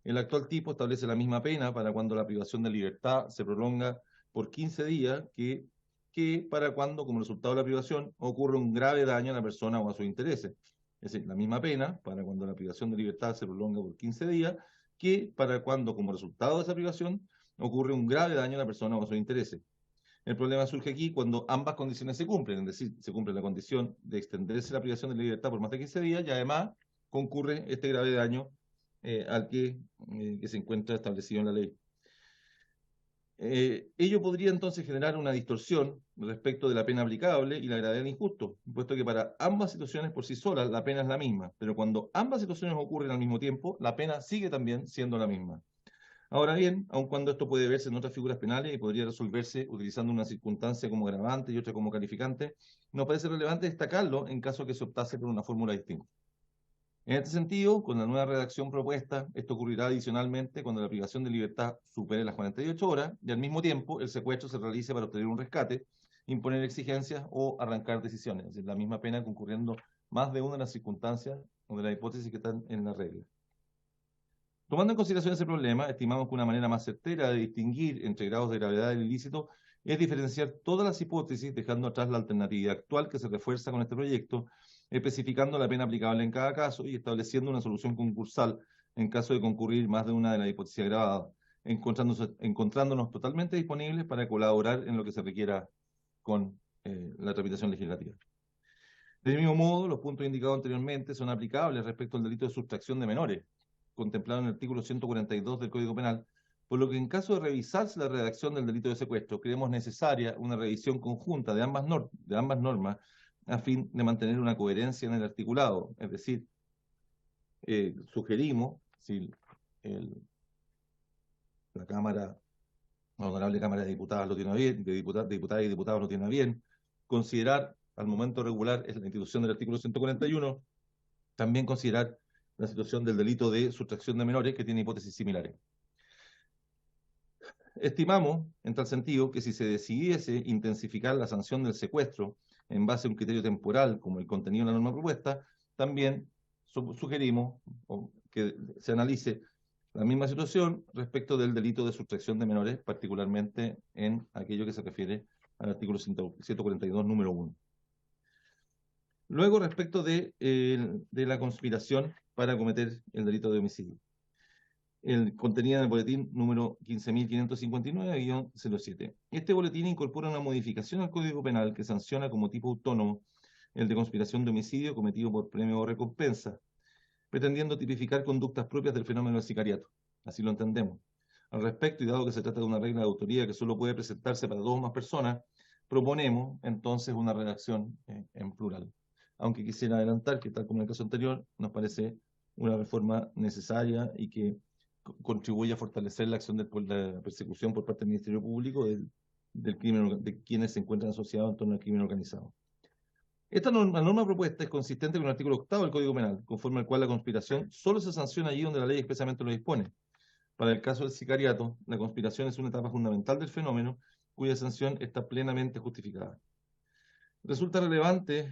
S14: El actual tipo establece la misma pena para cuando la privación de libertad se prolonga por 15 días que para cuando, como resultado de la privación, ocurre un grave daño a la persona o a sus intereses. Es decir, la misma pena para cuando la privación de libertad se prolonga por 15 días que para cuando, como resultado de esa privación, ocurre un grave daño a la persona o a sus intereses. El problema surge aquí cuando ambas condiciones se cumplen, es decir, se cumple la condición de extenderse la privación de libertad por más de 15 días y además concurre este grave daño al que se encuentra establecido en la ley. Ello podría entonces generar una distorsión respecto de la pena aplicable y la gravedad del injusto, puesto que para ambas situaciones por sí solas la pena es la misma, pero cuando ambas situaciones ocurren al mismo tiempo, la pena sigue también siendo la misma. Ahora bien, aun cuando esto puede verse en otras figuras penales y podría resolverse utilizando una circunstancia como agravante y otra como calificante, nos parece relevante destacarlo en caso que se optase por una fórmula distinta. En este sentido, con la nueva redacción propuesta, esto ocurrirá adicionalmente cuando la privación de libertad supere las 48 horas y al mismo tiempo el secuestro se realice para obtener un rescate, imponer exigencias o arrancar decisiones. Es decir, la misma pena concurriendo más de una de las circunstancias o de las hipótesis que están en la regla. Tomando en consideración ese problema, estimamos que una manera más certera de distinguir entre grados de gravedad del ilícito es diferenciar todas las hipótesis, dejando atrás la alternativa actual que se refuerza con este proyecto, especificando la pena aplicable en cada caso y estableciendo una solución concursal en caso de concurrir más de una de las hipótesis agravadas, encontrándonos totalmente disponibles para colaborar en lo que se requiera con la tramitación legislativa. Del mismo modo, los puntos indicados anteriormente son aplicables respecto al delito de sustracción de menores, contemplado en el artículo 142 del Código Penal, por lo que en caso de revisarse la redacción del delito de secuestro, creemos necesaria una revisión conjunta de ambas normas a fin de mantener una coherencia en el articulado. Es decir, sugerimos, si la honorable Cámara de Diputadas lo tiene a bien, de diputadas y diputados lo tiene a bien, considerar al momento regular en la institución del artículo 141, también considerar la situación del delito de sustracción de menores que tiene hipótesis similares. Estimamos, en tal sentido, que si se decidiese intensificar la sanción del secuestro en base a un criterio temporal como el contenido de la norma propuesta, también sugerimos que se analice la misma situación respecto del delito de sustracción de menores, particularmente en aquello que se refiere al artículo 142, número 1. Luego, respecto de la conspiración para cometer el delito de homicidio. Contenida en el boletín número 15.559-07. Este boletín incorpora una modificación al Código Penal que sanciona como tipo autónomo el de conspiración de homicidio cometido por premio o recompensa, pretendiendo tipificar conductas propias del fenómeno del sicariato. Así lo entendemos. Al respecto, y dado que se trata de una regla de autoría que solo puede presentarse para 2 o más personas, proponemos entonces una redacción en plural. Aunque quisiera adelantar que, tal como en el caso anterior, nos parece una reforma necesaria y que contribuye a fortalecer la acción de la persecución por parte del Ministerio Público del crimen, de quienes se encuentran asociados en torno al crimen organizado. Esta norma propuesta es consistente con el artículo 8 del Código Penal, conforme al cual la conspiración solo se sanciona allí donde la ley expresamente lo dispone. Para el caso del sicariato, la conspiración es una etapa fundamental del fenómeno, cuya sanción está plenamente justificada. Resulta relevante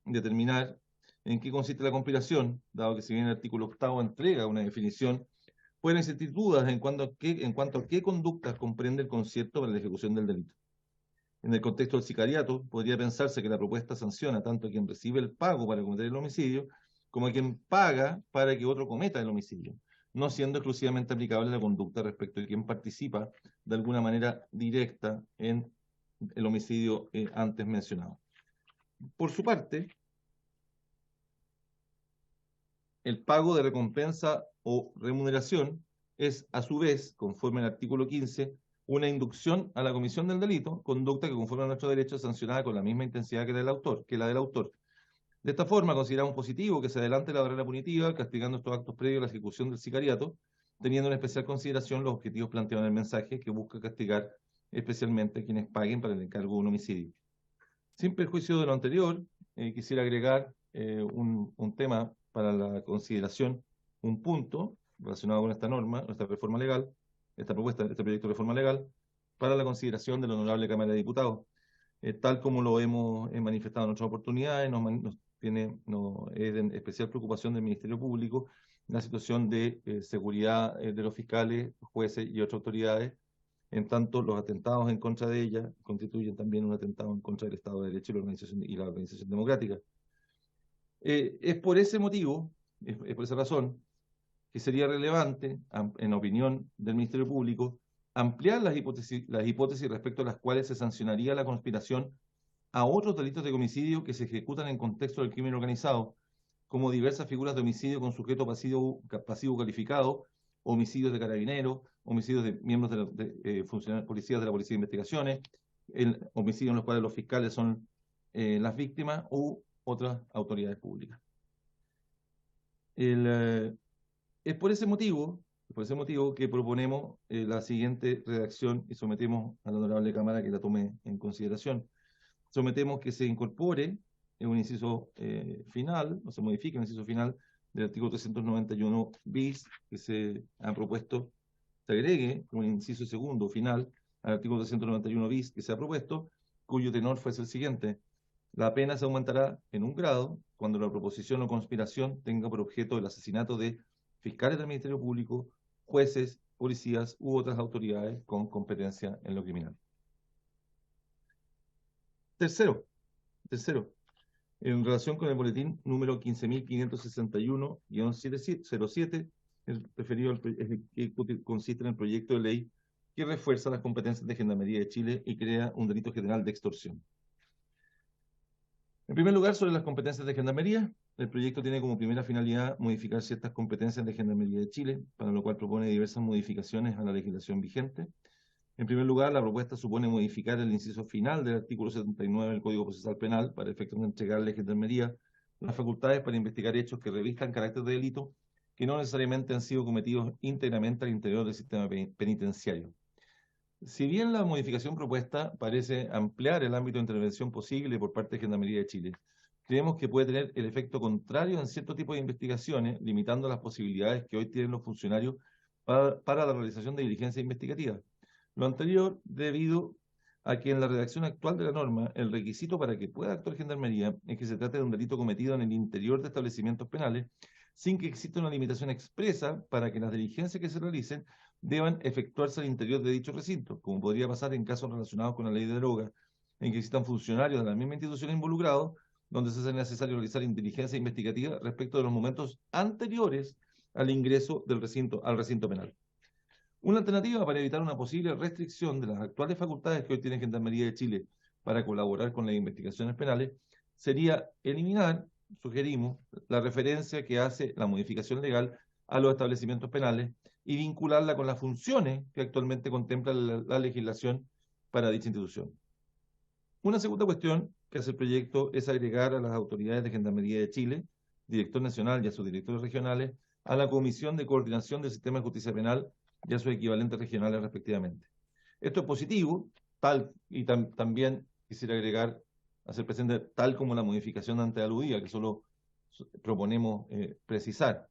S14: determinar en qué consiste la conspiración, dado que si bien el artículo 8 entrega una definición, pueden existir dudas en cuanto a qué conductas comprende el concierto para la ejecución del delito. En el contexto del sicariato, podría pensarse que la propuesta sanciona tanto a quien recibe el pago para cometer el homicidio, como a quien paga para que otro cometa el homicidio, no siendo exclusivamente aplicable la conducta respecto de quien participa de alguna manera directa en el homicidio antes mencionado. Por su parte, el pago de recompensa o remuneración es, a su vez, conforme al artículo 15, una inducción a la comisión del delito, conducta que conforme a nuestro derecho es sancionada con la misma intensidad que la del autor. De esta forma, consideramos positivo que se adelante la barrera punitiva, castigando estos actos previos a la ejecución del sicariato, teniendo en especial consideración los objetivos planteados en el mensaje, que busca castigar especialmente a quienes paguen para el encargo de un homicidio. Sin perjuicio de lo anterior, quisiera agregar un tema para la consideración, un punto relacionado con esta norma, esta reforma legal, esta propuesta, este proyecto de reforma legal, para la consideración de la honorable Cámara de Diputados. Tal como lo hemos manifestado en otras oportunidades, es de especial preocupación del Ministerio Público la situación de seguridad de los fiscales, jueces y otras autoridades, en tanto los atentados en contra de ella constituyen también un atentado en contra del Estado de Derecho y la organización democrática. Es por ese motivo, es por esa razón, que sería relevante, en opinión del Ministerio Público, ampliar las hipótesis respecto a las cuales se sancionaría la conspiración a otros delitos de homicidio que se ejecutan en contexto del crimen organizado, como diversas figuras de homicidio con sujeto pasivo calificado, homicidios de carabineros, homicidios de miembros de policías de la Policía de Investigaciones, homicidios en los cuales los fiscales son las víctimas u otras autoridades públicas. Es por ese motivo Por ese motivo que proponemos la siguiente redacción y sometemos a la honorable Cámara que la tome en consideración. Sometemos que se incorpore un inciso final, o se modifique el inciso final del artículo 391 bis que se ha propuesto, se agregue un inciso segundo final al artículo 391 bis que se ha propuesto, cuyo tenor fuese el siguiente: la pena se aumentará en 1 grado cuando la proposición o conspiración tenga por objeto el asesinato de fiscales del Ministerio Público, jueces, policías u otras autoridades con competencia en lo criminal. Tercero, en relación con el boletín número 15.561-07, el referido que consiste en el proyecto de ley que refuerza las competencias de Gendarmería de Chile y crea un delito general de extorsión. En primer lugar, sobre las competencias de Gendarmería, el proyecto tiene como primera finalidad modificar ciertas competencias de Gendarmería de Chile, para lo cual propone diversas modificaciones a la legislación vigente. En primer lugar, la propuesta supone modificar el inciso final del artículo 79 del Código Procesal Penal para efectos de entregarle a Gendarmería las facultades para investigar hechos que revistan carácter de delito que no necesariamente han sido cometidos íntegramente al interior del sistema penitenciario. Si bien la modificación propuesta parece ampliar el ámbito de intervención posible por parte de Gendarmería de Chile, creemos que puede tener el efecto contrario en cierto tipo de investigaciones, limitando las posibilidades que hoy tienen los funcionarios para la realización de diligencias investigativas. Lo anterior debido a que en la redacción actual de la norma, el requisito para que pueda actuar Gendarmería es que se trate de un delito cometido en el interior de establecimientos penales, sin que exista una limitación expresa para que las diligencias que se realicen deban efectuarse al interior de dicho recinto, como podría pasar en casos relacionados con la ley de drogas, en que existan funcionarios de la misma institución involucrados, donde se hace necesario realizar inteligencia investigativa respecto de los momentos anteriores al ingreso al recinto penal. Una alternativa para evitar una posible restricción de las actuales facultades que hoy tiene Gendarmería de Chile para colaborar con las investigaciones penales sería eliminar, sugerimos, la referencia que hace la modificación legal a los establecimientos penales y vincularla con las funciones que actualmente contempla la legislación para dicha institución. Una segunda cuestión que hace el proyecto es agregar a las autoridades de Gendarmería de Chile, director nacional y a sus directores regionales, a la Comisión de Coordinación del Sistema de Justicia Penal y a sus equivalentes regionales respectivamente. Esto es positivo, también quisiera agregar, hacer presente, tal como la modificación antes aludida, que solo proponemos precisar.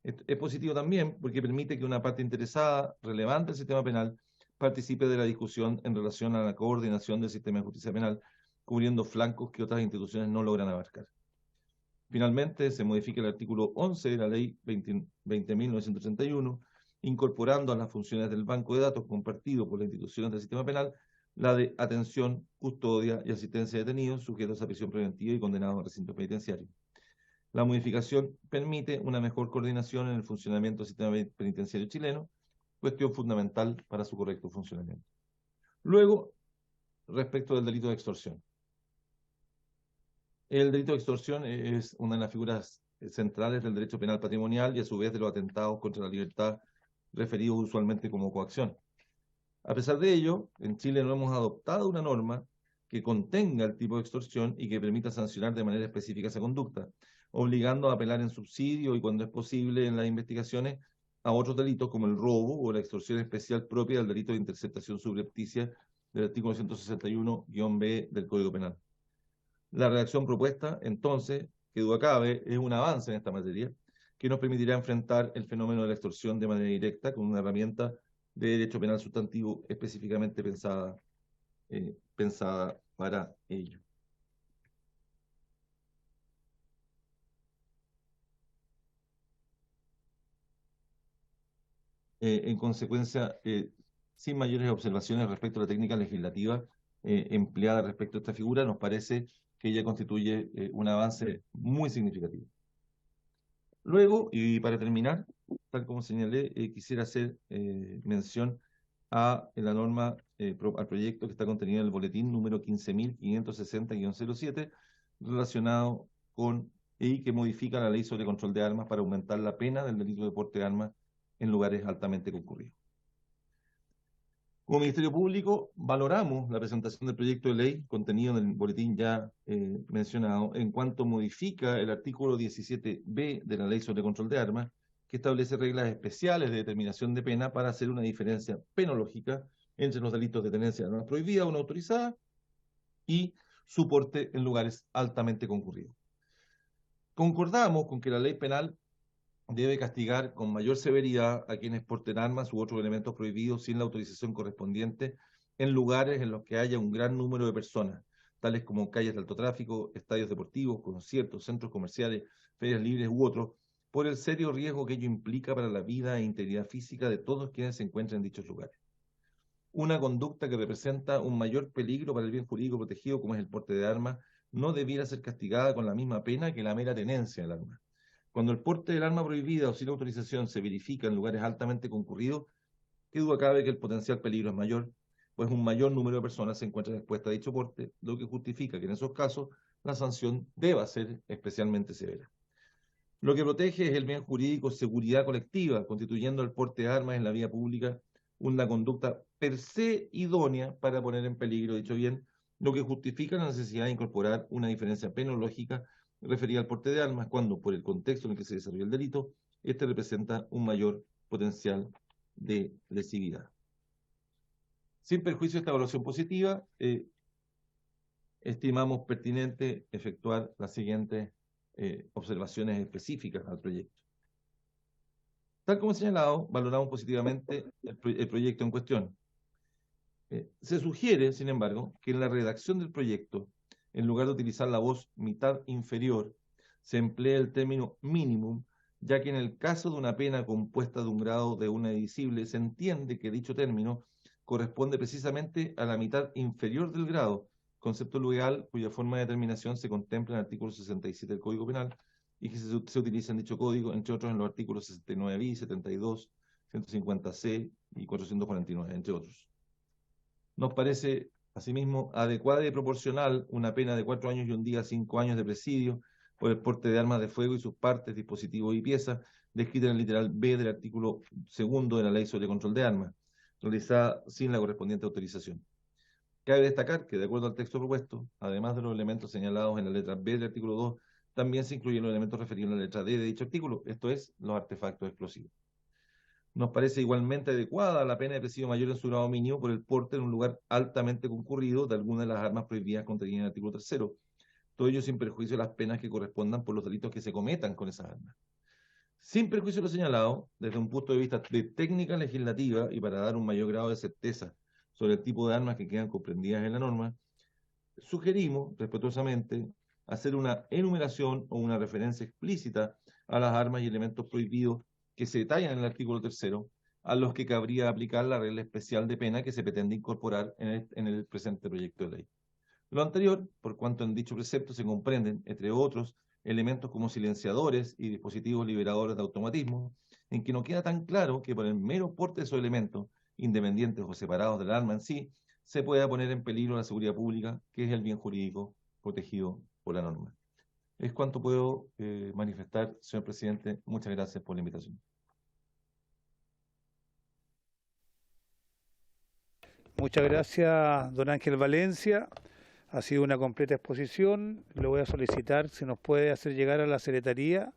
S14: Es positivo también porque permite que una parte interesada, relevante del sistema penal, participe de la discusión en relación a la coordinación del sistema de justicia penal, cubriendo flancos que otras instituciones no logran abarcar. Finalmente, se modifica el artículo 11 de la Ley 20.931, incorporando a las funciones del banco de datos compartido por las instituciones del sistema penal la de atención, custodia y asistencia de detenidos sujetos a prisión preventiva y condenados a recinto penitenciario. La modificación permite una mejor coordinación en el funcionamiento del sistema penitenciario chileno, cuestión fundamental para su correcto funcionamiento. Luego, respecto del delito de extorsión. El delito de extorsión es una de las figuras centrales del derecho penal patrimonial y a su vez de los atentados contra la libertad referidos usualmente como coacción. A pesar de ello, en Chile no hemos adoptado una norma que contenga el tipo de extorsión y que permita sancionar de manera específica esa conducta, obligando a apelar en subsidio y cuando es posible en las investigaciones a otros delitos como el robo o la extorsión especial propia del delito de interceptación subrepticia del artículo 161-B del Código Penal. La redacción propuesta, entonces, que duda cabe, es un avance en esta materia que nos permitirá enfrentar el fenómeno de la extorsión de manera directa con una herramienta de derecho penal sustantivo específicamente pensada para ello. En consecuencia, sin mayores observaciones respecto a la técnica legislativa empleada respecto a esta figura, nos parece que ella constituye un avance muy significativo. Luego, y para terminar, tal como señalé, quisiera hacer mención a la norma, al proyecto que está contenido en el boletín número 15.560-07, relacionado con y que modifica la ley sobre control de armas para aumentar la pena del delito de porte de armas en lugares altamente concurridos. Como Ministerio Público, valoramos la presentación del proyecto de ley contenido en el boletín ya mencionado, en cuanto modifica el artículo 17b de la Ley sobre Control de Armas, que establece reglas especiales de determinación de pena para hacer una diferencia penológica entre los delitos de tenencia de armas prohibidas o no autorizadas y su porte en lugares altamente concurridos. Concordamos con que la ley penal debe castigar con mayor severidad a quienes porten armas u otros elementos prohibidos sin la autorización correspondiente en lugares en los que haya un gran número de personas, tales como calles de alto tráfico, estadios deportivos, conciertos, centros comerciales, ferias libres u otros, por el serio riesgo que ello implica para la vida e integridad física de todos quienes se encuentren en dichos lugares. Una conducta que representa un mayor peligro para el bien jurídico protegido, como es el porte de armas, no debiera ser castigada con la misma pena que la mera tenencia del arma. Cuando el porte del arma prohibida o sin autorización se verifica en lugares altamente concurridos, qué duda cabe que el potencial peligro es mayor, pues un mayor número de personas se encuentran expuestas a dicho porte, lo que justifica que en esos casos la sanción deba ser especialmente severa. Lo que protege es el bien jurídico, seguridad colectiva, constituyendo el porte de armas en la vía pública una conducta per se idónea para poner en peligro dicho bien, lo que justifica la necesidad de incorporar una diferencia penológica referida al porte de armas cuando, por el contexto en el que se desarrolla el delito, este representa un mayor potencial de lesividad. Sin perjuicio de esta evaluación positiva, estimamos pertinente efectuar las siguientes observaciones específicas al proyecto. Tal como señalado, valoramos positivamente el proyecto en cuestión. Se sugiere, sin embargo, que en la redacción del proyecto, en lugar de utilizar la voz mitad inferior, se emplee el término mínimo, ya que en el caso de una pena compuesta de un grado de una divisible, se entiende que dicho término corresponde precisamente a la mitad inferior del grado, concepto legal cuya forma de determinación se contempla en el artículo 67 del Código Penal y que se utiliza en dicho código, entre otros en los artículos 69 bis, 72, 150c y 449, entre otros. Nos parece, asimismo, adecuada y proporcional una pena de 4 años y un día a 5 años de presidio por el porte de armas de fuego y sus partes, dispositivos y piezas, descrita en el literal B del artículo 2 de la Ley sobre Control de Armas, realizada sin la correspondiente autorización. Cabe destacar que, de acuerdo al texto propuesto, además de los elementos señalados en la letra B del artículo 2, también se incluyen los elementos referidos en la letra D de dicho artículo, esto es, los artefactos explosivos. Nos parece igualmente adecuada la pena de presidio mayor en su grado mínimo por el porte en un lugar altamente concurrido de alguna de las armas prohibidas contenidas en el artículo 3. Todo ello sin perjuicio de las penas que correspondan por los delitos que se cometan con esas armas. Sin perjuicio de lo señalado, desde un punto de vista de técnica legislativa y para dar un mayor grado de certeza sobre el tipo de armas que quedan comprendidas en la norma, sugerimos respetuosamente hacer una enumeración o una referencia explícita a las armas y elementos prohibidos que se detallan en el artículo 3, a los que cabría aplicar la regla especial de pena que se pretende incorporar en el presente proyecto de ley. Lo anterior, por cuanto en dicho precepto se comprenden, entre otros, elementos como silenciadores y dispositivos liberadores de automatismo, en que no queda tan claro que por el mero porte de esos elementos, independientes o separados del arma en sí, se pueda poner en peligro la seguridad pública, que es el bien jurídico protegido por la norma. Es cuanto puedo manifestar, señor presidente. Muchas gracias por la invitación.
S1: Muchas gracias, don Ángel Valencia. Ha sido una completa exposición. Le voy a solicitar si nos puede hacer llegar a la Secretaría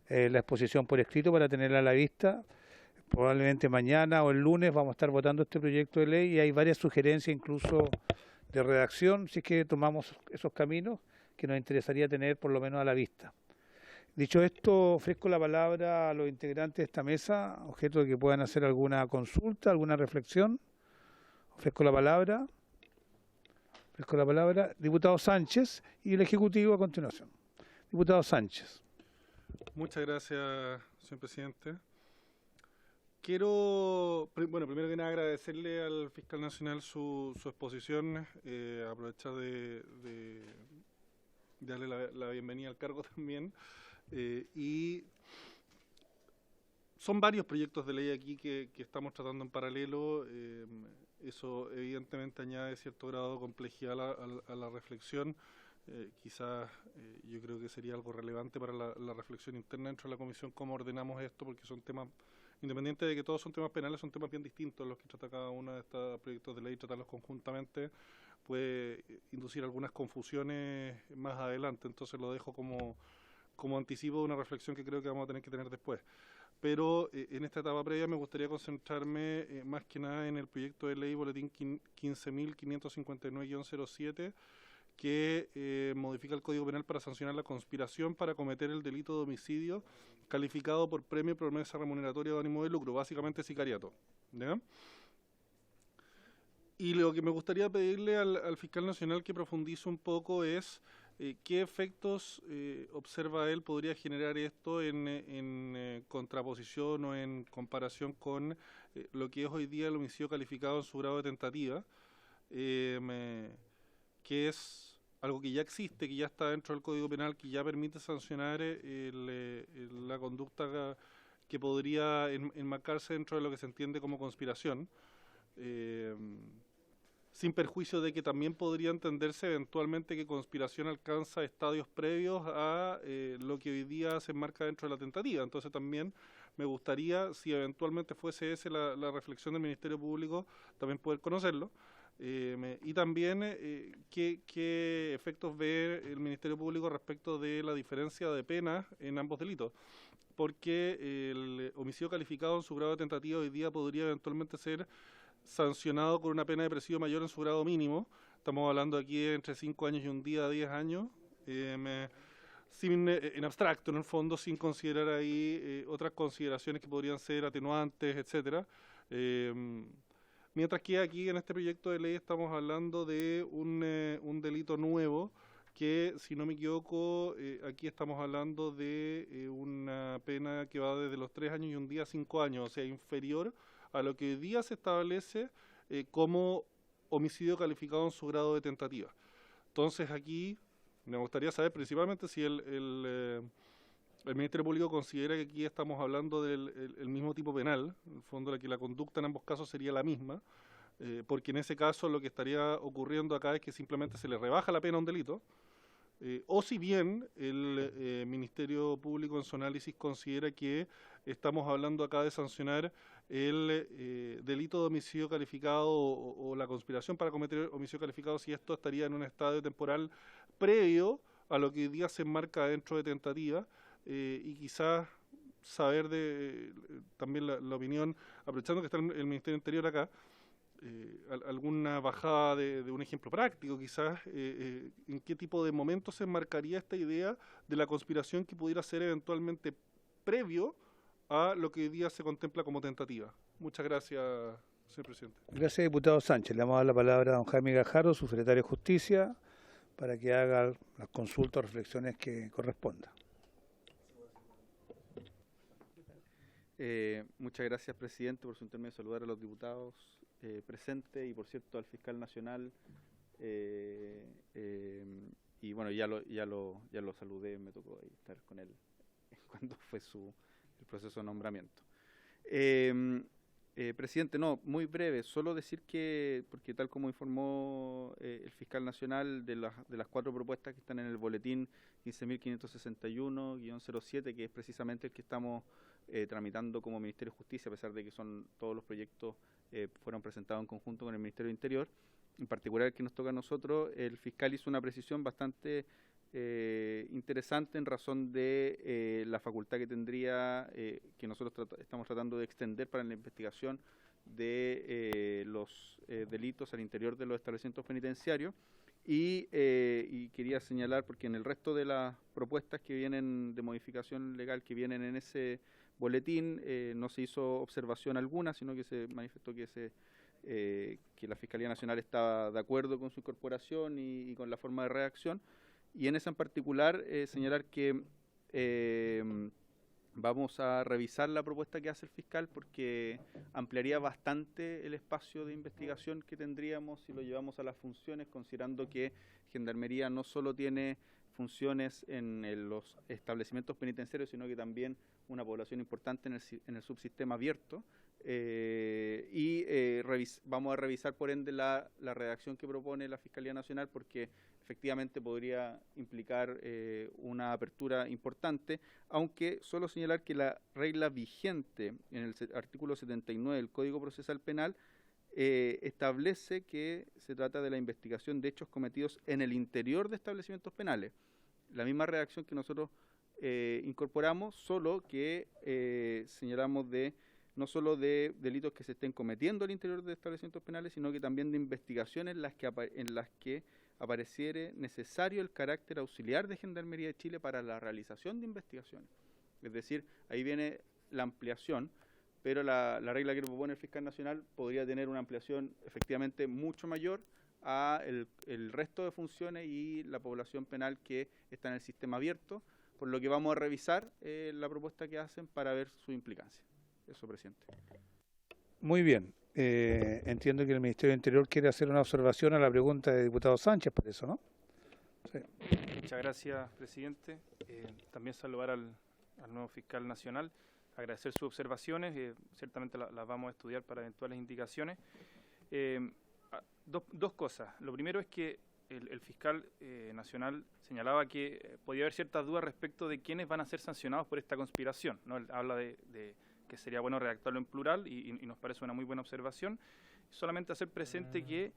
S1: la exposición por escrito para tenerla a la vista. Probablemente mañana o el lunes vamos a estar votando este proyecto de ley y hay varias sugerencias incluso de redacción, si es que tomamos esos caminos que nos interesaría tener por lo menos a la vista. Dicho esto, ofrezco la palabra a los integrantes de esta mesa, objeto de que puedan hacer alguna consulta, alguna reflexión. Ofrezco la palabra. Diputado Sánchez y el Ejecutivo a continuación. Diputado Sánchez.
S4: Muchas gracias, señor presidente. Quiero, bueno, primero que nada agradecerle al fiscal nacional su exposición, aprovechar de darle la bienvenida al cargo también. Y son varios proyectos de ley aquí que estamos tratando en paralelo. Eso evidentemente añade cierto grado de complejidad a la reflexión. Quizás yo creo que sería algo relevante para la reflexión interna dentro de la comisión cómo ordenamos esto, porque son temas, independiente de que todos son temas penales, son temas bien distintos los que trata cada uno de estos proyectos de ley. Tratarlos conjuntamente puede inducir algunas confusiones más adelante, entonces lo dejo como como anticipo de una reflexión que creo que vamos a tener que tener después. Pero en esta etapa previa me gustaría concentrarme más que nada en el proyecto de ley boletín 15.559-07, que modifica el Código Penal para sancionar la conspiración para cometer el delito de homicidio calificado por premio, promesa remuneratoria o ánimo de lucro, básicamente sicariato, ¿ya? Y lo que me gustaría pedirle al fiscal nacional que profundice un poco es qué efectos observa él podría generar esto en contraposición o en comparación con lo que es hoy día el homicidio calificado en su grado de tentativa, que es algo que ya existe, que ya está dentro del Código Penal, que ya permite sancionar la conducta que podría enmarcarse dentro de lo que se entiende como conspiración. Sin perjuicio de que también podría entenderse eventualmente que conspiración alcanza estadios previos a lo que hoy día se enmarca dentro de la tentativa. Entonces también me gustaría, si eventualmente fuese esa la reflexión del Ministerio Público, también poder conocerlo. Y también qué efectos ve el Ministerio Público respecto de la diferencia de penas en ambos delitos. Porque el homicidio calificado en su grado de tentativa hoy día podría eventualmente ser sancionado con una pena de presidio mayor en su grado mínimo. Estamos hablando aquí de entre 5 años y un día a 10 años, en abstracto, en el fondo, sin considerar ahí otras consideraciones que podrían ser atenuantes, etcétera. Mientras que aquí en este proyecto de ley estamos hablando de un delito nuevo que, si no me equivoco, aquí estamos hablando de una pena que va desde los 3 años y un día a 5 años, o sea, inferior a lo que hoy día se establece como homicidio calificado en su grado de tentativa. Entonces aquí me gustaría saber principalmente si el Ministerio Público considera que aquí estamos hablando del mismo tipo penal, en el fondo de que la conducta en ambos casos sería la misma, porque en ese caso lo que estaría ocurriendo acá es que simplemente se le rebaja la pena a un delito, o si bien el Ministerio Público en su análisis considera que estamos hablando acá de sancionar el delito de homicidio calificado o la conspiración para cometer homicidio calificado, si esto estaría en un estadio temporal previo a lo que hoy día se enmarca dentro de tentativa, y quizás saber también la opinión, aprovechando que está el Ministerio Interior acá, alguna bajada de un ejemplo práctico, quizás, en qué tipo de momento se enmarcaría esta idea de la conspiración que pudiera ser eventualmente previo a lo que hoy día se contempla como tentativa. Muchas gracias, señor presidente.
S1: Gracias, diputado Sánchez. Le vamos a dar la palabra a don Jaime Gajardo, su secretario de Justicia, para que haga las consultas o reflexiones que correspondan.
S11: Muchas gracias, presidente, por su intermedio, saludar a los diputados presentes y, por cierto, al fiscal nacional. Y bueno, ya lo saludé, me tocó ahí estar con él cuando fue el proceso de nombramiento. Presidente, no, muy breve, solo decir que, porque tal como informó el fiscal nacional, de las 4 propuestas que están en el boletín 15.561-07, que es precisamente el que estamos tramitando como Ministerio de Justicia, a pesar de que todos los proyectos fueron presentados en conjunto con el Ministerio del Interior, en particular el que nos toca a nosotros, el fiscal hizo una precisión bastante interesante en razón de la facultad que tendría, que nosotros estamos tratando de extender para la investigación de los delitos al interior de los establecimientos penitenciarios. Y quería señalar, porque en el resto de las propuestas que vienen de modificación legal que vienen en ese boletín, no se hizo observación alguna, sino que se manifestó que la Fiscalía Nacional estaba de acuerdo con su incorporación y con la forma de redacción. Y en esa en particular, señalar que vamos a revisar la propuesta que hace el fiscal, porque ampliaría bastante el espacio de investigación que tendríamos si lo llevamos a las funciones, considerando que Gendarmería no solo tiene funciones en los establecimientos penitenciarios, sino que también una población importante en el subsistema abierto. Vamos a revisar, por ende, la redacción que propone la Fiscalía Nacional, porque efectivamente podría implicar una apertura importante, aunque solo señalar que la regla vigente en el artículo 79 del Código Procesal Penal establece que se trata de la investigación de hechos cometidos en el interior de establecimientos penales. La misma redacción que nosotros incorporamos solo que señalamos no solo de delitos que se estén cometiendo al interior de establecimientos penales, sino que también de investigaciones en las que apareciere necesario el carácter auxiliar de Gendarmería de Chile para la realización de investigaciones. Es decir, ahí viene la ampliación, pero la regla que propone el fiscal nacional podría tener una ampliación efectivamente mucho mayor a el resto de funciones y la población penal que está en el sistema abierto, por lo que vamos a revisar la propuesta que hacen para ver su implicancia. Eso, presidente.
S1: Muy bien. Entiendo que el Ministerio del Interior quiere hacer una observación a la pregunta del diputado Sánchez, por eso, ¿no? Sí.
S12: Muchas gracias, presidente. También saludar al nuevo fiscal nacional, agradecer sus observaciones, ciertamente las vamos a estudiar para eventuales indicaciones. Dos cosas. Lo primero es que el fiscal nacional señalaba que podía haber ciertas dudas respecto de quiénes van a ser sancionados por esta conspiración, ¿no? Él habla de que sería bueno redactarlo en plural y nos parece una muy buena observación. Solamente hacer presente que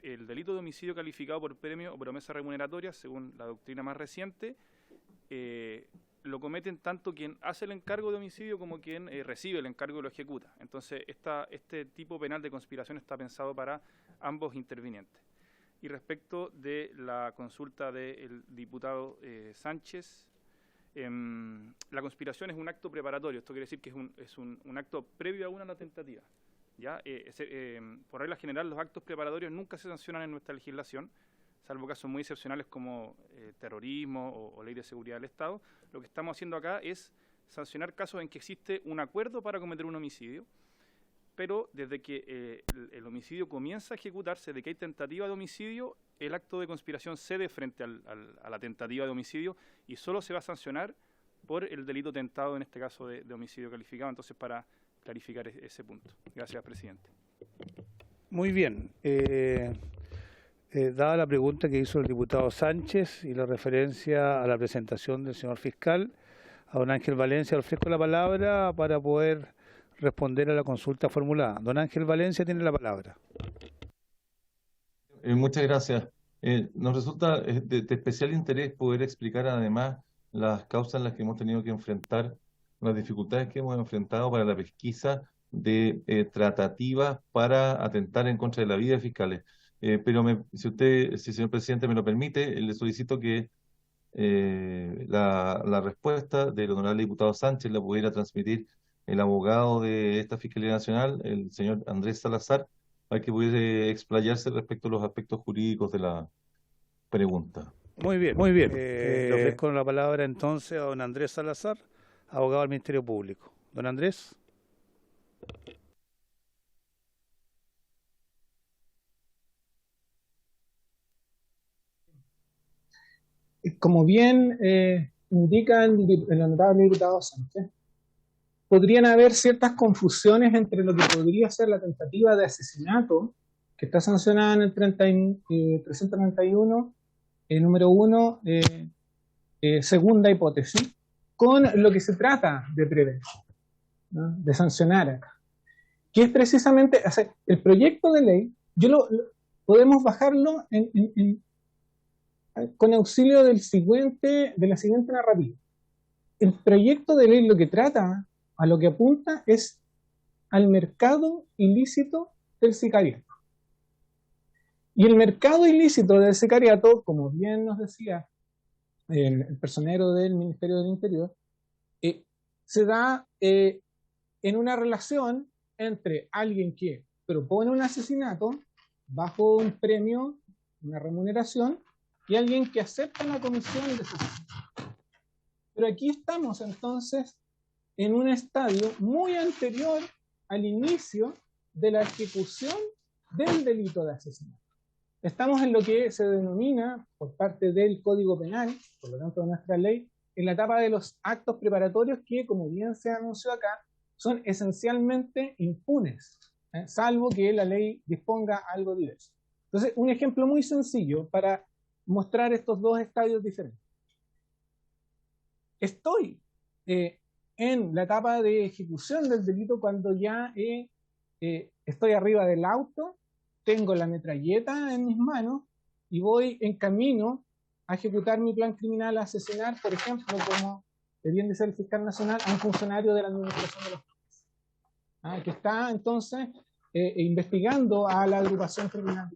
S12: el delito de homicidio calificado por premio o promesa remuneratoria, según la doctrina más reciente, lo cometen tanto quien hace el encargo de homicidio como quien recibe el encargo y lo ejecuta. Entonces, este tipo penal de conspiración está pensado para ambos intervinientes. Y respecto de la consulta del diputado Sánchez, la conspiración es un acto preparatorio. Esto quiere decir que es un acto previo a una tentativa. ¿Ya? Por regla general, los actos preparatorios nunca se sancionan en nuestra legislación, salvo casos muy excepcionales como terrorismo o ley de seguridad del Estado. Lo que estamos haciendo acá es sancionar casos en que existe un acuerdo para cometer un homicidio, pero desde que el homicidio comienza a ejecutarse, de que hay tentativa de homicidio, el acto de conspiración cede frente a la tentativa de homicidio y solo se va a sancionar por el delito tentado, en este caso de homicidio calificado. Entonces, para clarificar ese punto. Gracias, presidente.
S1: Muy bien. Dada la pregunta que hizo el diputado Sánchez y la referencia a la presentación del señor fiscal, a don Ángel Valencia le ofrezco la palabra para poder responder a la consulta formulada. Don Ángel Valencia tiene la palabra.
S14: Muchas gracias. Nos resulta de especial interés poder explicar además las causas en las que hemos tenido que enfrentar, las dificultades que hemos enfrentado para la pesquisa de tratativas para atentar en contra de la vida de fiscales. Pero si señor presidente me lo permite, le solicito que la respuesta del honorable diputado Sánchez la pudiera transmitir el abogado de esta Fiscalía Nacional, el señor Andrés Salazar, para que pudiera explayarse respecto a los aspectos jurídicos de la pregunta.
S1: Muy bien, muy bien. Le ofrezco la palabra entonces a don Andrés Salazar, abogado del Ministerio Público. Don Andrés.
S15: Como bien indica el honorable diputado Sánchez, podrían haber ciertas confusiones entre lo que podría ser la tentativa de asesinato, que está sancionada en el 391, número 1, segunda hipótesis, con lo que se trata de prever, ¿no? De sancionar acá. Que es precisamente, o sea, el proyecto de ley, podemos bajarlo con auxilio de la siguiente narrativa. El proyecto de ley lo que trata, a lo que apunta, es al mercado ilícito del sicariato. Y el mercado ilícito del sicariato, como bien nos decía el personero del Ministerio del Interior, se da en una relación entre alguien que propone un asesinato bajo un premio, una remuneración, y alguien que acepta la comisión de asesinato. Pero aquí estamos entonces en un estadio muy anterior al inicio de la ejecución del delito de asesinato. Estamos en lo que se denomina, por parte del Código Penal, por lo tanto de nuestra ley, en la etapa de los actos preparatorios que, como bien se anunció acá, son esencialmente impunes, salvo que la ley disponga algo diverso. Entonces, un ejemplo muy sencillo para mostrar estos dos estadios diferentes. Estoy en la etapa de ejecución del delito cuando ya estoy arriba del auto, tengo la metralleta en mis manos y voy en camino a ejecutar mi plan criminal, a asesinar, por ejemplo, como de bien dice el fiscal nacional, a un funcionario de la administración de los jueces, que está entonces investigando a la agrupación criminal.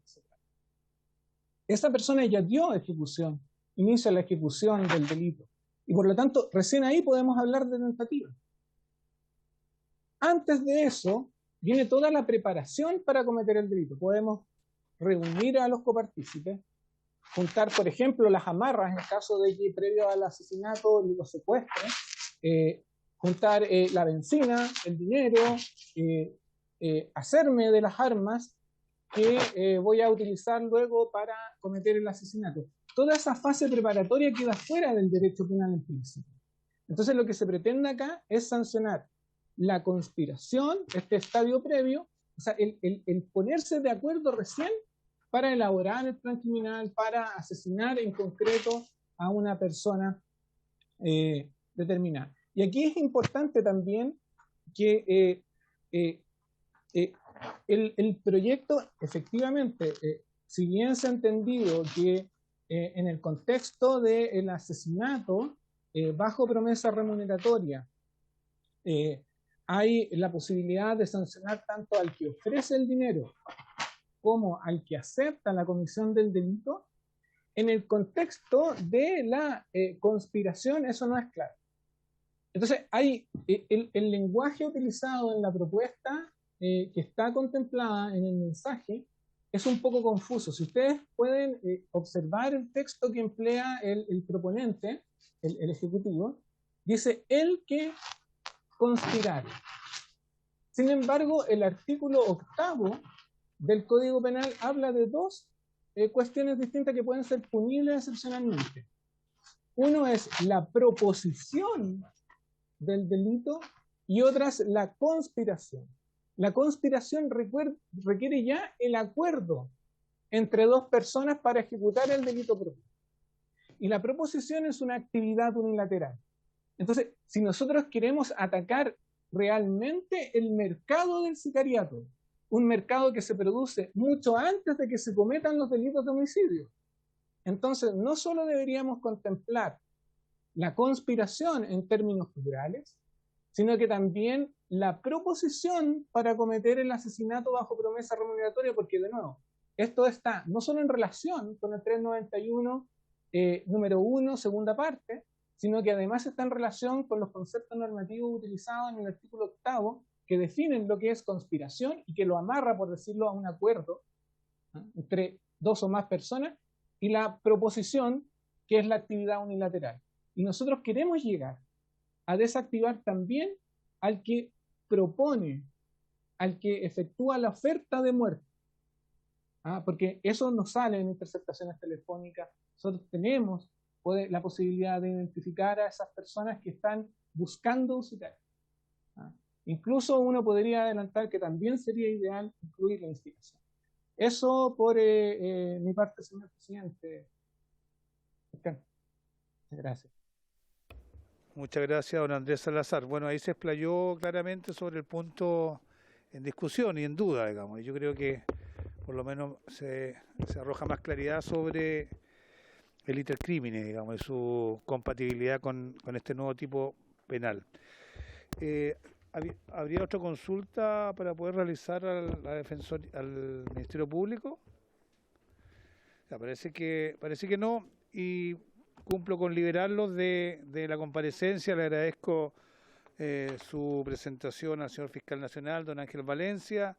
S15: Esa persona ya dio ejecución, inicia la ejecución del delito, y por lo tanto recién ahí podemos hablar de tentativa. Antes de eso viene toda la preparación para cometer el delito. Podemos reunir a los copartícipes, juntar, por ejemplo, las amarras en caso de que previo al asesinato los secuestren, juntar la benzina, el dinero, hacerme de las armas que voy a utilizar luego para cometer el asesinato. Toda esa fase preparatoria queda fuera del derecho penal implícito. Entonces lo que se pretende acá es sancionar la conspiración, este estadio previo, o sea, el ponerse de acuerdo recién para elaborar el plan criminal, para asesinar en concreto a una persona determinada. Y aquí es importante también que el proyecto, efectivamente, si bien se ha entendido que en el contexto del asesinato bajo promesa remuneratoria hay la posibilidad de sancionar tanto al que ofrece el dinero como al que acepta la comisión del delito, en el contexto de la conspiración eso no es claro. Entonces, hay el lenguaje utilizado en la propuesta que está contemplada en el mensaje es un poco confuso. Si ustedes pueden observar el texto que emplea el proponente, el ejecutivo, dice el que conspirar. Sin embargo, el artículo 8º del Código Penal habla de dos cuestiones distintas que pueden ser punibles excepcionalmente. Uno es la proposición del delito y otra es la conspiración. La conspiración requiere ya el acuerdo entre dos personas para ejecutar el delito propio. Y la proposición es una actividad unilateral. Entonces, si nosotros queremos atacar realmente el mercado del sicariato, un mercado que se produce mucho antes de que se cometan los delitos de homicidio, entonces no solo deberíamos contemplar la conspiración en términos plurales, sino que también la proposición para cometer el asesinato bajo promesa remuneratoria, porque de nuevo, esto está no solo en relación con el 391, número 1, segunda parte, sino que además está en relación con los conceptos normativos utilizados en el artículo 8º, que definen lo que es conspiración y que lo amarra, por decirlo, a un acuerdo entre dos o más personas, y la proposición, que es la actividad unilateral. Y nosotros queremos llegar a desactivar también al que propone, al que efectúa la oferta de muerte. Porque eso no sale en interceptaciones telefónicas. Nosotros tenemos la posibilidad de identificar a esas personas que están buscando un sicario. Incluso uno podría adelantar que también sería ideal incluir la instigación. Eso por mi parte, señor presidente. Muchas gracias.
S1: Muchas gracias, don Andrés Salazar. Bueno, ahí se explayó claramente sobre el punto en discusión y en duda, digamos. Y yo creo que por lo menos se arroja más claridad sobre el intercrímenes, digamos, y su compatibilidad con este nuevo tipo penal. ¿Habría otra consulta para poder realizar al Ministerio Público? Parece que no, y cumplo con liberarlos de la comparecencia. Le agradezco su presentación al señor Fiscal Nacional, don Ángel Valencia,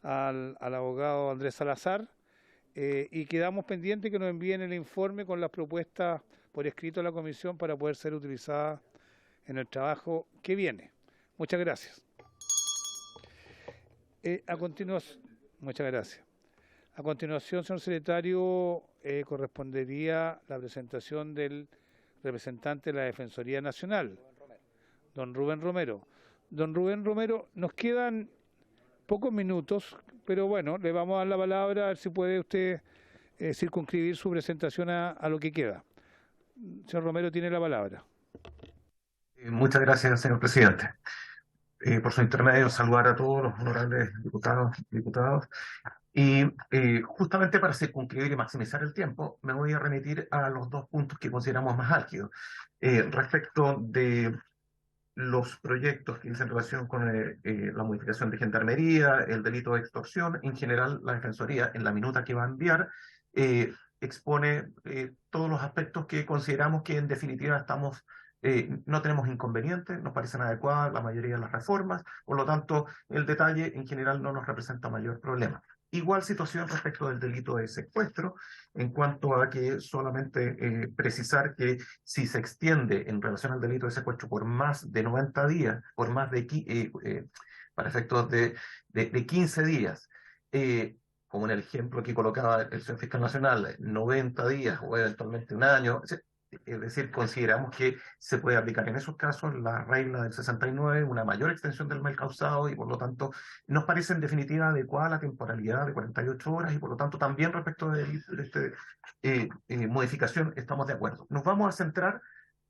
S1: al abogado Andrés Salazar, y quedamos pendientes que nos envíen el informe con las propuestas por escrito a la comisión para poder ser utilizadas en el trabajo que viene. Muchas gracias. Muchas gracias. A continuación, señor secretario, correspondería la presentación del representante de la Defensoría Nacional, don Rubén Romero. Don Rubén Romero, nos quedan pocos minutos, pero bueno, le vamos a dar la palabra a ver si puede usted circunscribir su presentación a lo que queda. Señor Romero, tiene la palabra.
S16: Muchas gracias, señor presidente. Por su intermedio, saludar a todos los honorables diputados y diputadas. Y justamente para circunscribir y maximizar el tiempo, me voy a remitir a los dos puntos que consideramos más álgidos. Respecto de los proyectos que dicen relación con la modificación de gendarmería, el delito de extorsión, en general la Defensoría, en la minuta que va a enviar, expone todos los aspectos que consideramos que en definitiva no tenemos inconvenientes, nos parecen adecuadas la mayoría de las reformas, por lo tanto el detalle en general no nos representa mayor problema. Igual situación respecto del delito de secuestro, en cuanto a que solamente precisar que si se extiende en relación al delito de secuestro por más de 90 días, por más de, para efectos de 15 días, como en el ejemplo que colocaba el señor fiscal nacional, 90 días o eventualmente un año, es decir, consideramos que se puede aplicar en esos casos la regla del 69, una mayor extensión del mal causado, y por lo tanto nos parece en definitiva adecuada la temporalidad de 48 horas, y por lo tanto también respecto de esta modificación estamos de acuerdo. Nos vamos a centrar,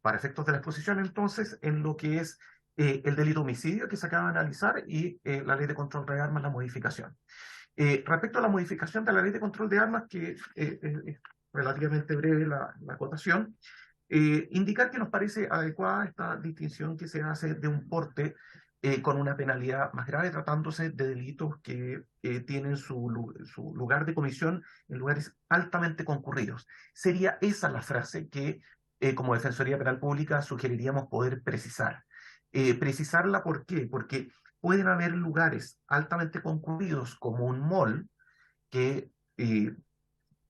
S16: para efectos de la exposición entonces, en lo que es el delito de homicidio que se acaba de analizar y la ley de control de armas, la modificación. Respecto a la modificación de la ley de control de armas, que relativamente breve la acotación, indicar que nos parece adecuada esta distinción que se hace de un porte con una penalidad más grave, tratándose de delitos que tienen su lugar de comisión en lugares altamente concurridos. Sería esa la frase que como Defensoría Penal Pública sugeriríamos poder precisar. Precisarla, ¿por qué? Porque pueden haber lugares altamente concurridos como un mall que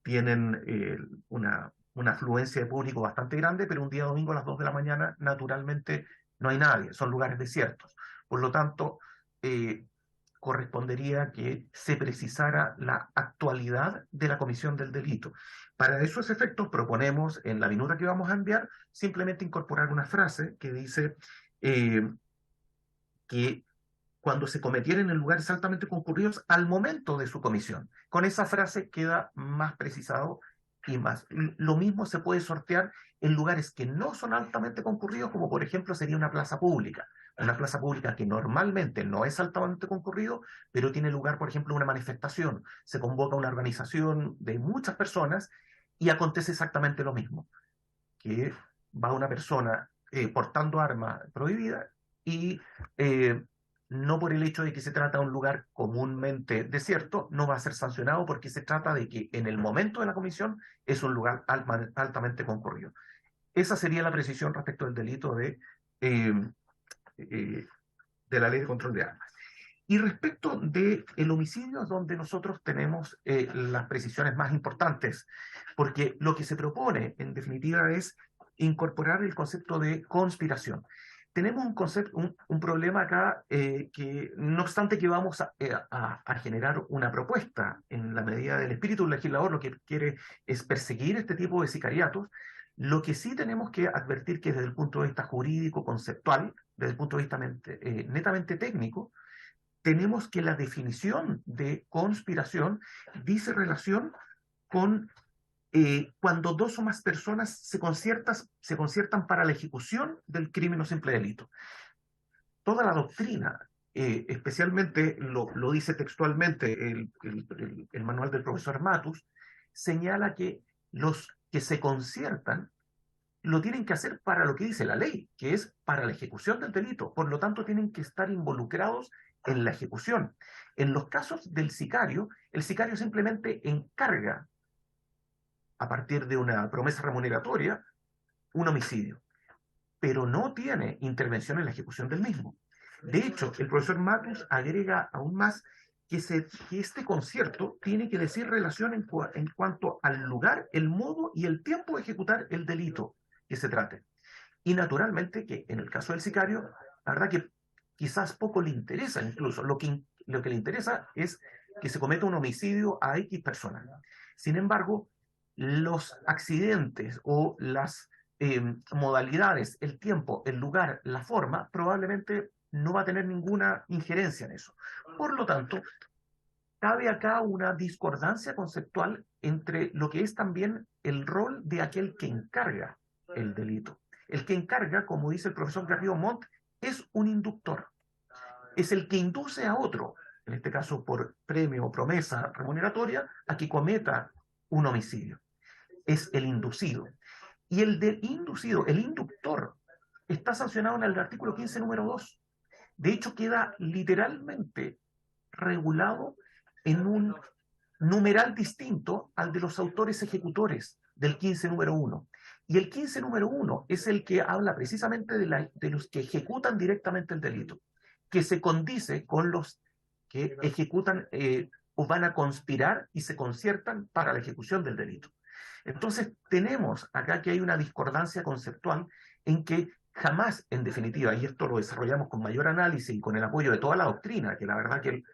S16: tienen una afluencia de público bastante grande, pero un día domingo a las 2 de la mañana naturalmente no hay nadie, son lugares desiertos. Por lo tanto, correspondería que se precisara la actualidad de la comisión del delito. Para esos efectos proponemos en la minuta que vamos a enviar simplemente incorporar una frase que dice que cuando se cometieren en lugares altamente concurridos al momento de su comisión. Con esa frase queda más precisado y más. Lo mismo se puede sortear en lugares que no son altamente concurridos, como por ejemplo sería una plaza pública. Una plaza pública que normalmente no es altamente concurrido, pero tiene lugar, por ejemplo, una manifestación. Se convoca una organización de muchas personas y acontece exactamente lo mismo. Que va una persona portando arma prohibida y no por el hecho de que se trata de un lugar comúnmente desierto, no va a ser sancionado porque se trata de que en el momento de la comisión es un lugar altamente concurrido. Esa sería la precisión respecto del delito de la ley de control de armas. Y respecto del homicidio, es donde nosotros tenemos las precisiones más importantes, porque lo que se propone, en definitiva, es incorporar el concepto de conspiración. Tenemos un problema acá que, no obstante que vamos a generar una propuesta en la medida del espíritu del legislador, lo que quiere es perseguir este tipo de sicariatos, lo que sí tenemos que advertir que desde el punto de vista jurídico, conceptual, desde el punto de vista netamente técnico, tenemos que la definición de conspiración dice relación con cuando dos o más personas se conciertan para la ejecución del crimen o simple delito. Toda la doctrina, especialmente lo dice textualmente el manual del profesor Matus, señala que los que se conciertan lo tienen que hacer para lo que dice la ley, que es para la ejecución del delito. Por lo tanto, tienen que estar involucrados en la ejecución. En los casos del sicario, el sicario simplemente encarga, a partir de una promesa remuneratoria, un homicidio, pero no tiene intervención en la ejecución del mismo. De hecho, el profesor Matus agrega aún más que este concierto tiene que decir relación en cuanto al lugar, el modo y el tiempo de ejecutar el delito que se trate. Y naturalmente que en el caso del sicario, la verdad que quizás poco le interesa, incluso lo que le interesa es que se cometa un homicidio a X personas. Sin embargo, los accidentes o las modalidades, el tiempo, el lugar, la forma, probablemente no va a tener ninguna injerencia en eso. Por lo tanto, cabe acá una discordancia conceptual entre lo que es también el rol de aquel que encarga el delito. El que encarga, como dice el profesor Garrido Montt, es un inductor. Es el que induce a otro en este caso por premio o promesa remuneratoria, a que cometa un homicidio. Es el inducido. Y el del inducido, el inductor, está sancionado en el artículo 15, número 2. De hecho, queda literalmente regulado en un numeral distinto al de los autores ejecutores del 15, número 1. Y el 15, número 1 es el que habla precisamente de los que ejecutan directamente el delito, que se condice con los que ejecutan o van a conspirar y se conciertan para la ejecución del delito. Entonces, tenemos acá que hay una discordancia conceptual en que jamás, en definitiva, y esto lo desarrollamos con mayor análisis y con el apoyo de toda la doctrina, que la verdad que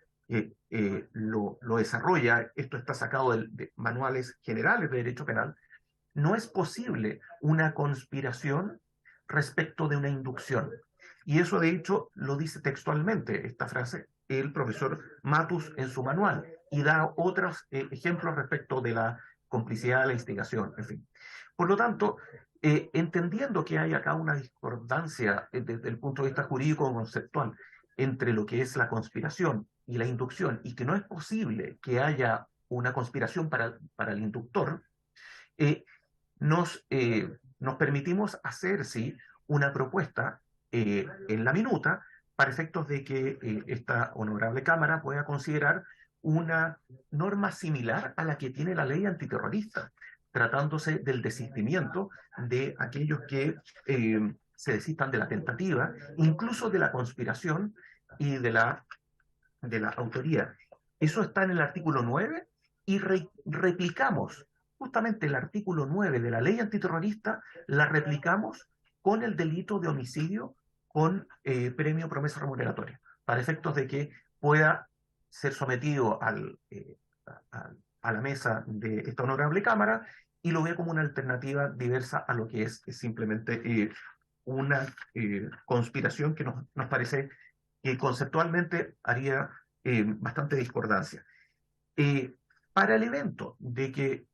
S16: lo desarrolla, esto está sacado de manuales generales de derecho penal, no es posible una conspiración respecto de una inducción. Y eso, de hecho, lo dice textualmente, esta frase, el profesor Matus en su manual, y da otros ejemplos respecto de la complicidad, la instigación, en fin. Por lo tanto, entendiendo que hay acá una discordancia desde el punto de vista jurídico conceptual entre lo que es la conspiración y la inducción, y que no es posible que haya una conspiración para el inductor, nos permitimos hacer, sí, una propuesta en la minuta para efectos de que esta honorable Cámara pueda considerar una norma similar a la que tiene la ley antiterrorista, tratándose del desistimiento de aquellos que se desistan de la tentativa, incluso de la conspiración y de la autoría. Eso está en el artículo 9 y replicamos justamente el artículo 9 de la ley antiterrorista, la replicamos con el delito de homicidio con premio promesa remuneratoria, para efectos de que pueda ser sometido a la mesa de esta honorable Cámara y lo vea como una alternativa diversa a lo que es simplemente una conspiración que nos parece que conceptualmente haría bastante discordancia. Para el evento de que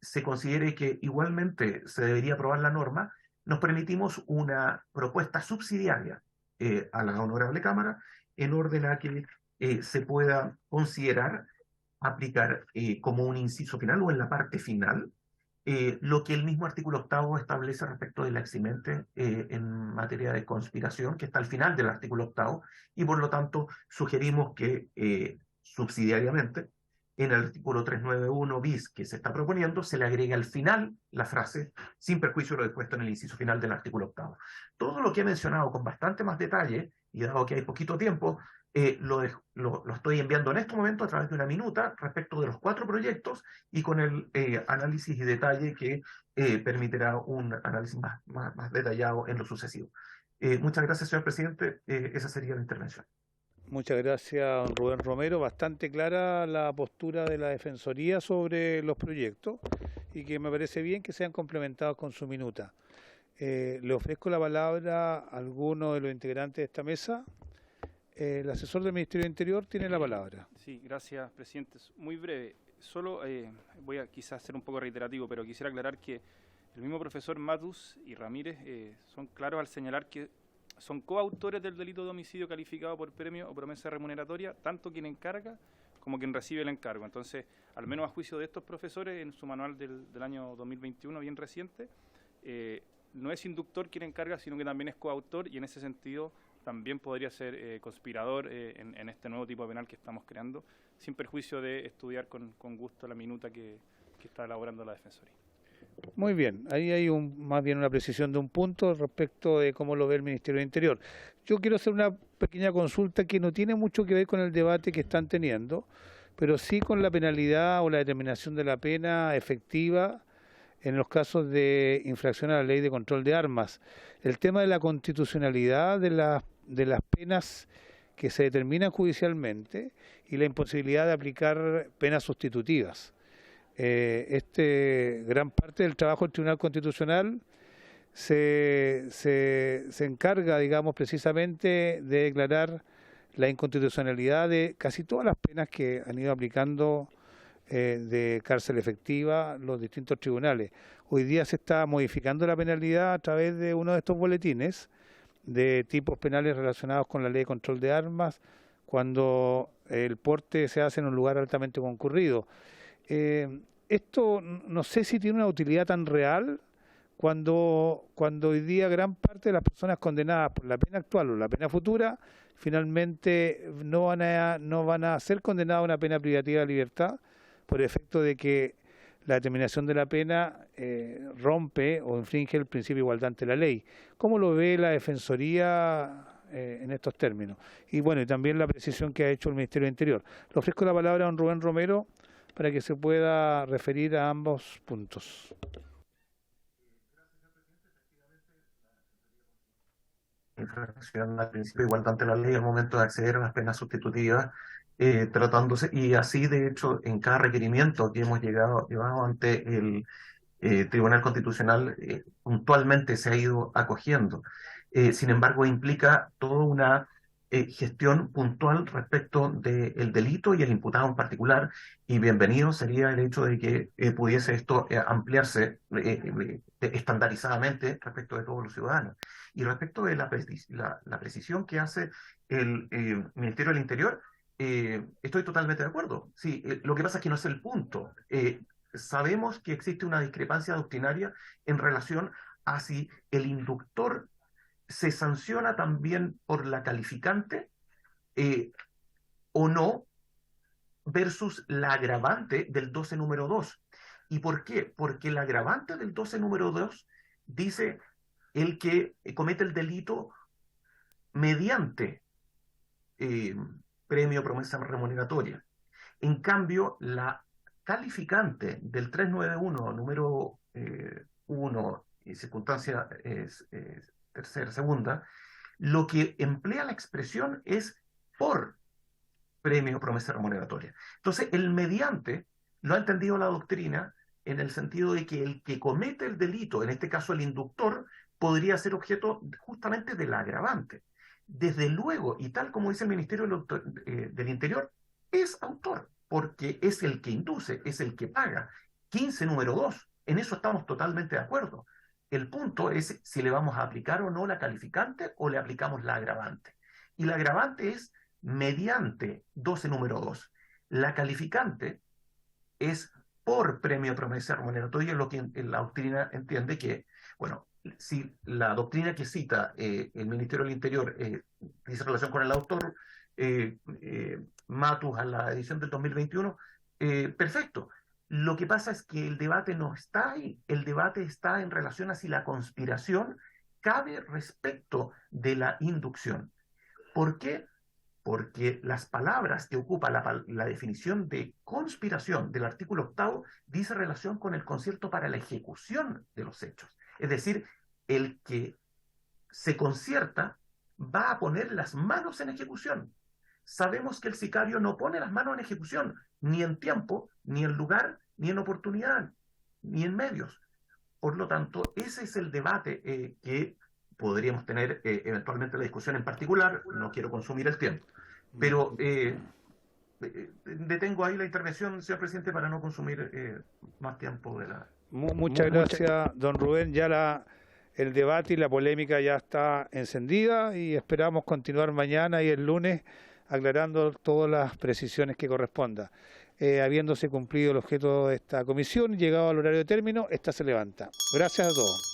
S16: se considere que igualmente se debería aprobar la norma, nos permitimos una propuesta subsidiaria a la honorable Cámara en orden a que se pueda considerar aplicar como un inciso final o en la parte final lo que el mismo artículo 8 establece respecto de la eximente en materia de conspiración, que está al final del artículo 8, y por lo tanto sugerimos que subsidiariamente en el artículo 391 bis que se está proponiendo, se le agrega al final la frase, sin perjuicio de lo dispuesto en el inciso final del artículo 8. Todo lo que he mencionado con bastante más detalle, y dado que hay poquito tiempo, lo estoy enviando en este momento a través de una minuta respecto de los 4 proyectos y con el análisis y detalle que permitirá un análisis más detallado en lo sucesivo. Muchas gracias, señor presidente. Esa sería la intervención.
S1: Muchas gracias, don Rubén Romero. Bastante clara la postura de la Defensoría sobre los proyectos y que me parece bien que sean complementados con su minuta. Le ofrezco la palabra a alguno de los integrantes de esta mesa. El asesor del Ministerio del Interior tiene la palabra.
S12: Sí, gracias, presidente. Muy breve. Solo voy a quizás ser un poco reiterativo, pero quisiera aclarar que el mismo profesor Matus y Ramírez son claros al señalar que son coautores del delito de homicidio calificado por premio o promesa remuneratoria, tanto quien encarga como quien recibe el encargo. Entonces, al menos a juicio de estos profesores, en su manual del año 2021, bien reciente, no es inductor quien encarga, sino que también es coautor, y en ese sentido también podría ser conspirador en este nuevo tipo de penal que estamos creando, sin perjuicio de estudiar con gusto la minuta que está elaborando la Defensoría.
S1: Muy bien, ahí hay más bien una precisión de un punto respecto de cómo lo ve el Ministerio del Interior. Yo quiero hacer una pequeña consulta que no tiene mucho que ver con el debate que están teniendo, pero sí con la penalidad o la determinación de la pena efectiva en los casos de infracción a la ley de control de armas. El tema de la constitucionalidad de las penas que se determinan judicialmente y la imposibilidad de aplicar penas sustitutivas. Gran parte del trabajo del Tribunal Constitucional se encarga, digamos, precisamente de declarar la inconstitucionalidad de casi todas las penas que han ido aplicando de cárcel efectiva los distintos tribunales. Hoy día se está modificando la penalidad a través de uno de estos boletines de tipos penales relacionados con la ley de control de armas, cuando el porte se hace en un lugar altamente concurrido. Esto no sé si tiene una utilidad tan real cuando hoy día gran parte de las personas condenadas por la pena actual o la pena futura finalmente no van a ser condenadas a una pena privativa de libertad por efecto de que la determinación de la pena rompe o infringe el principio de igualdad ante la ley. ¿Cómo lo ve la Defensoría en estos términos? Y bueno, y también la precisión que ha hecho el Ministerio del Interior. Le ofrezco la palabra a don Rubén Romero para que se pueda referir a ambos puntos.
S16: Infracción al principio de igualdad ante la ley al momento de acceder a las penas sustitutivas, tratándose, y así de hecho en cada requerimiento que hemos llevado ante el Tribunal Constitucional puntualmente se ha ido acogiendo. Sin embargo, implica toda una gestión puntual respecto del delito y el imputado en particular, y bienvenido sería el hecho de que pudiese esto ampliarse estandarizadamente respecto de todos los ciudadanos. Y respecto de la precisión que hace el Ministerio del Interior, estoy totalmente de acuerdo. Sí, lo que pasa es que no es el punto. Sabemos que existe una discrepancia doctrinaria en relación a si el inductor se sanciona también por la calificante o no, versus la agravante del 12 número 2. ¿Y por qué? Porque la agravante del 12 número 2 dice el que comete el delito mediante premio, promesa remuneratoria. En cambio, la calificante del 391, número 1, y circunstancia tercera, segunda, lo que emplea la expresión es por premio, promesa remuneratoria. Entonces, el mediante lo ha entendido la doctrina en el sentido de que el que comete el delito, en este caso el inductor, podría ser objeto justamente del agravante. Desde luego, y tal como dice el Ministerio del Interior, es autor, porque es el que induce, es el que paga. 15 número 2, en eso estamos totalmente de acuerdo. El punto es si le vamos a aplicar o no la calificante o le aplicamos la agravante. Y la agravante es mediante 12 número 2. La calificante es por premio, promesa remuneratoria, lo que la doctrina entiende que, bueno, si la doctrina que cita el Ministerio del Interior dice relación con el autor, Matus a la edición del 2021, perfecto. Lo que pasa es que el debate no está ahí, el debate está en relación a si la conspiración cabe respecto de la inducción. ¿Por qué? Porque las palabras que ocupa la definición de conspiración del artículo 8 dice relación con el concierto para la ejecución de los hechos. Es decir, el que se concierta va a poner las manos en ejecución. Sabemos que el sicario no pone las manos en ejecución, ni en tiempo, ni en lugar, ni en oportunidad, ni en medios. Por lo tanto, ese es el debate que podríamos tener eventualmente la discusión en particular. No quiero consumir el tiempo. Pero detengo ahí la intervención, señor presidente, para no consumir más tiempo de la...
S1: Muchas gracias, don Rubén. Ya el debate y la polémica ya está encendida y esperamos continuar mañana y el lunes aclarando todas las precisiones que corresponda. Habiéndose cumplido el objeto de esta comisión, llegado al horario de término, esta se levanta. Gracias a todos.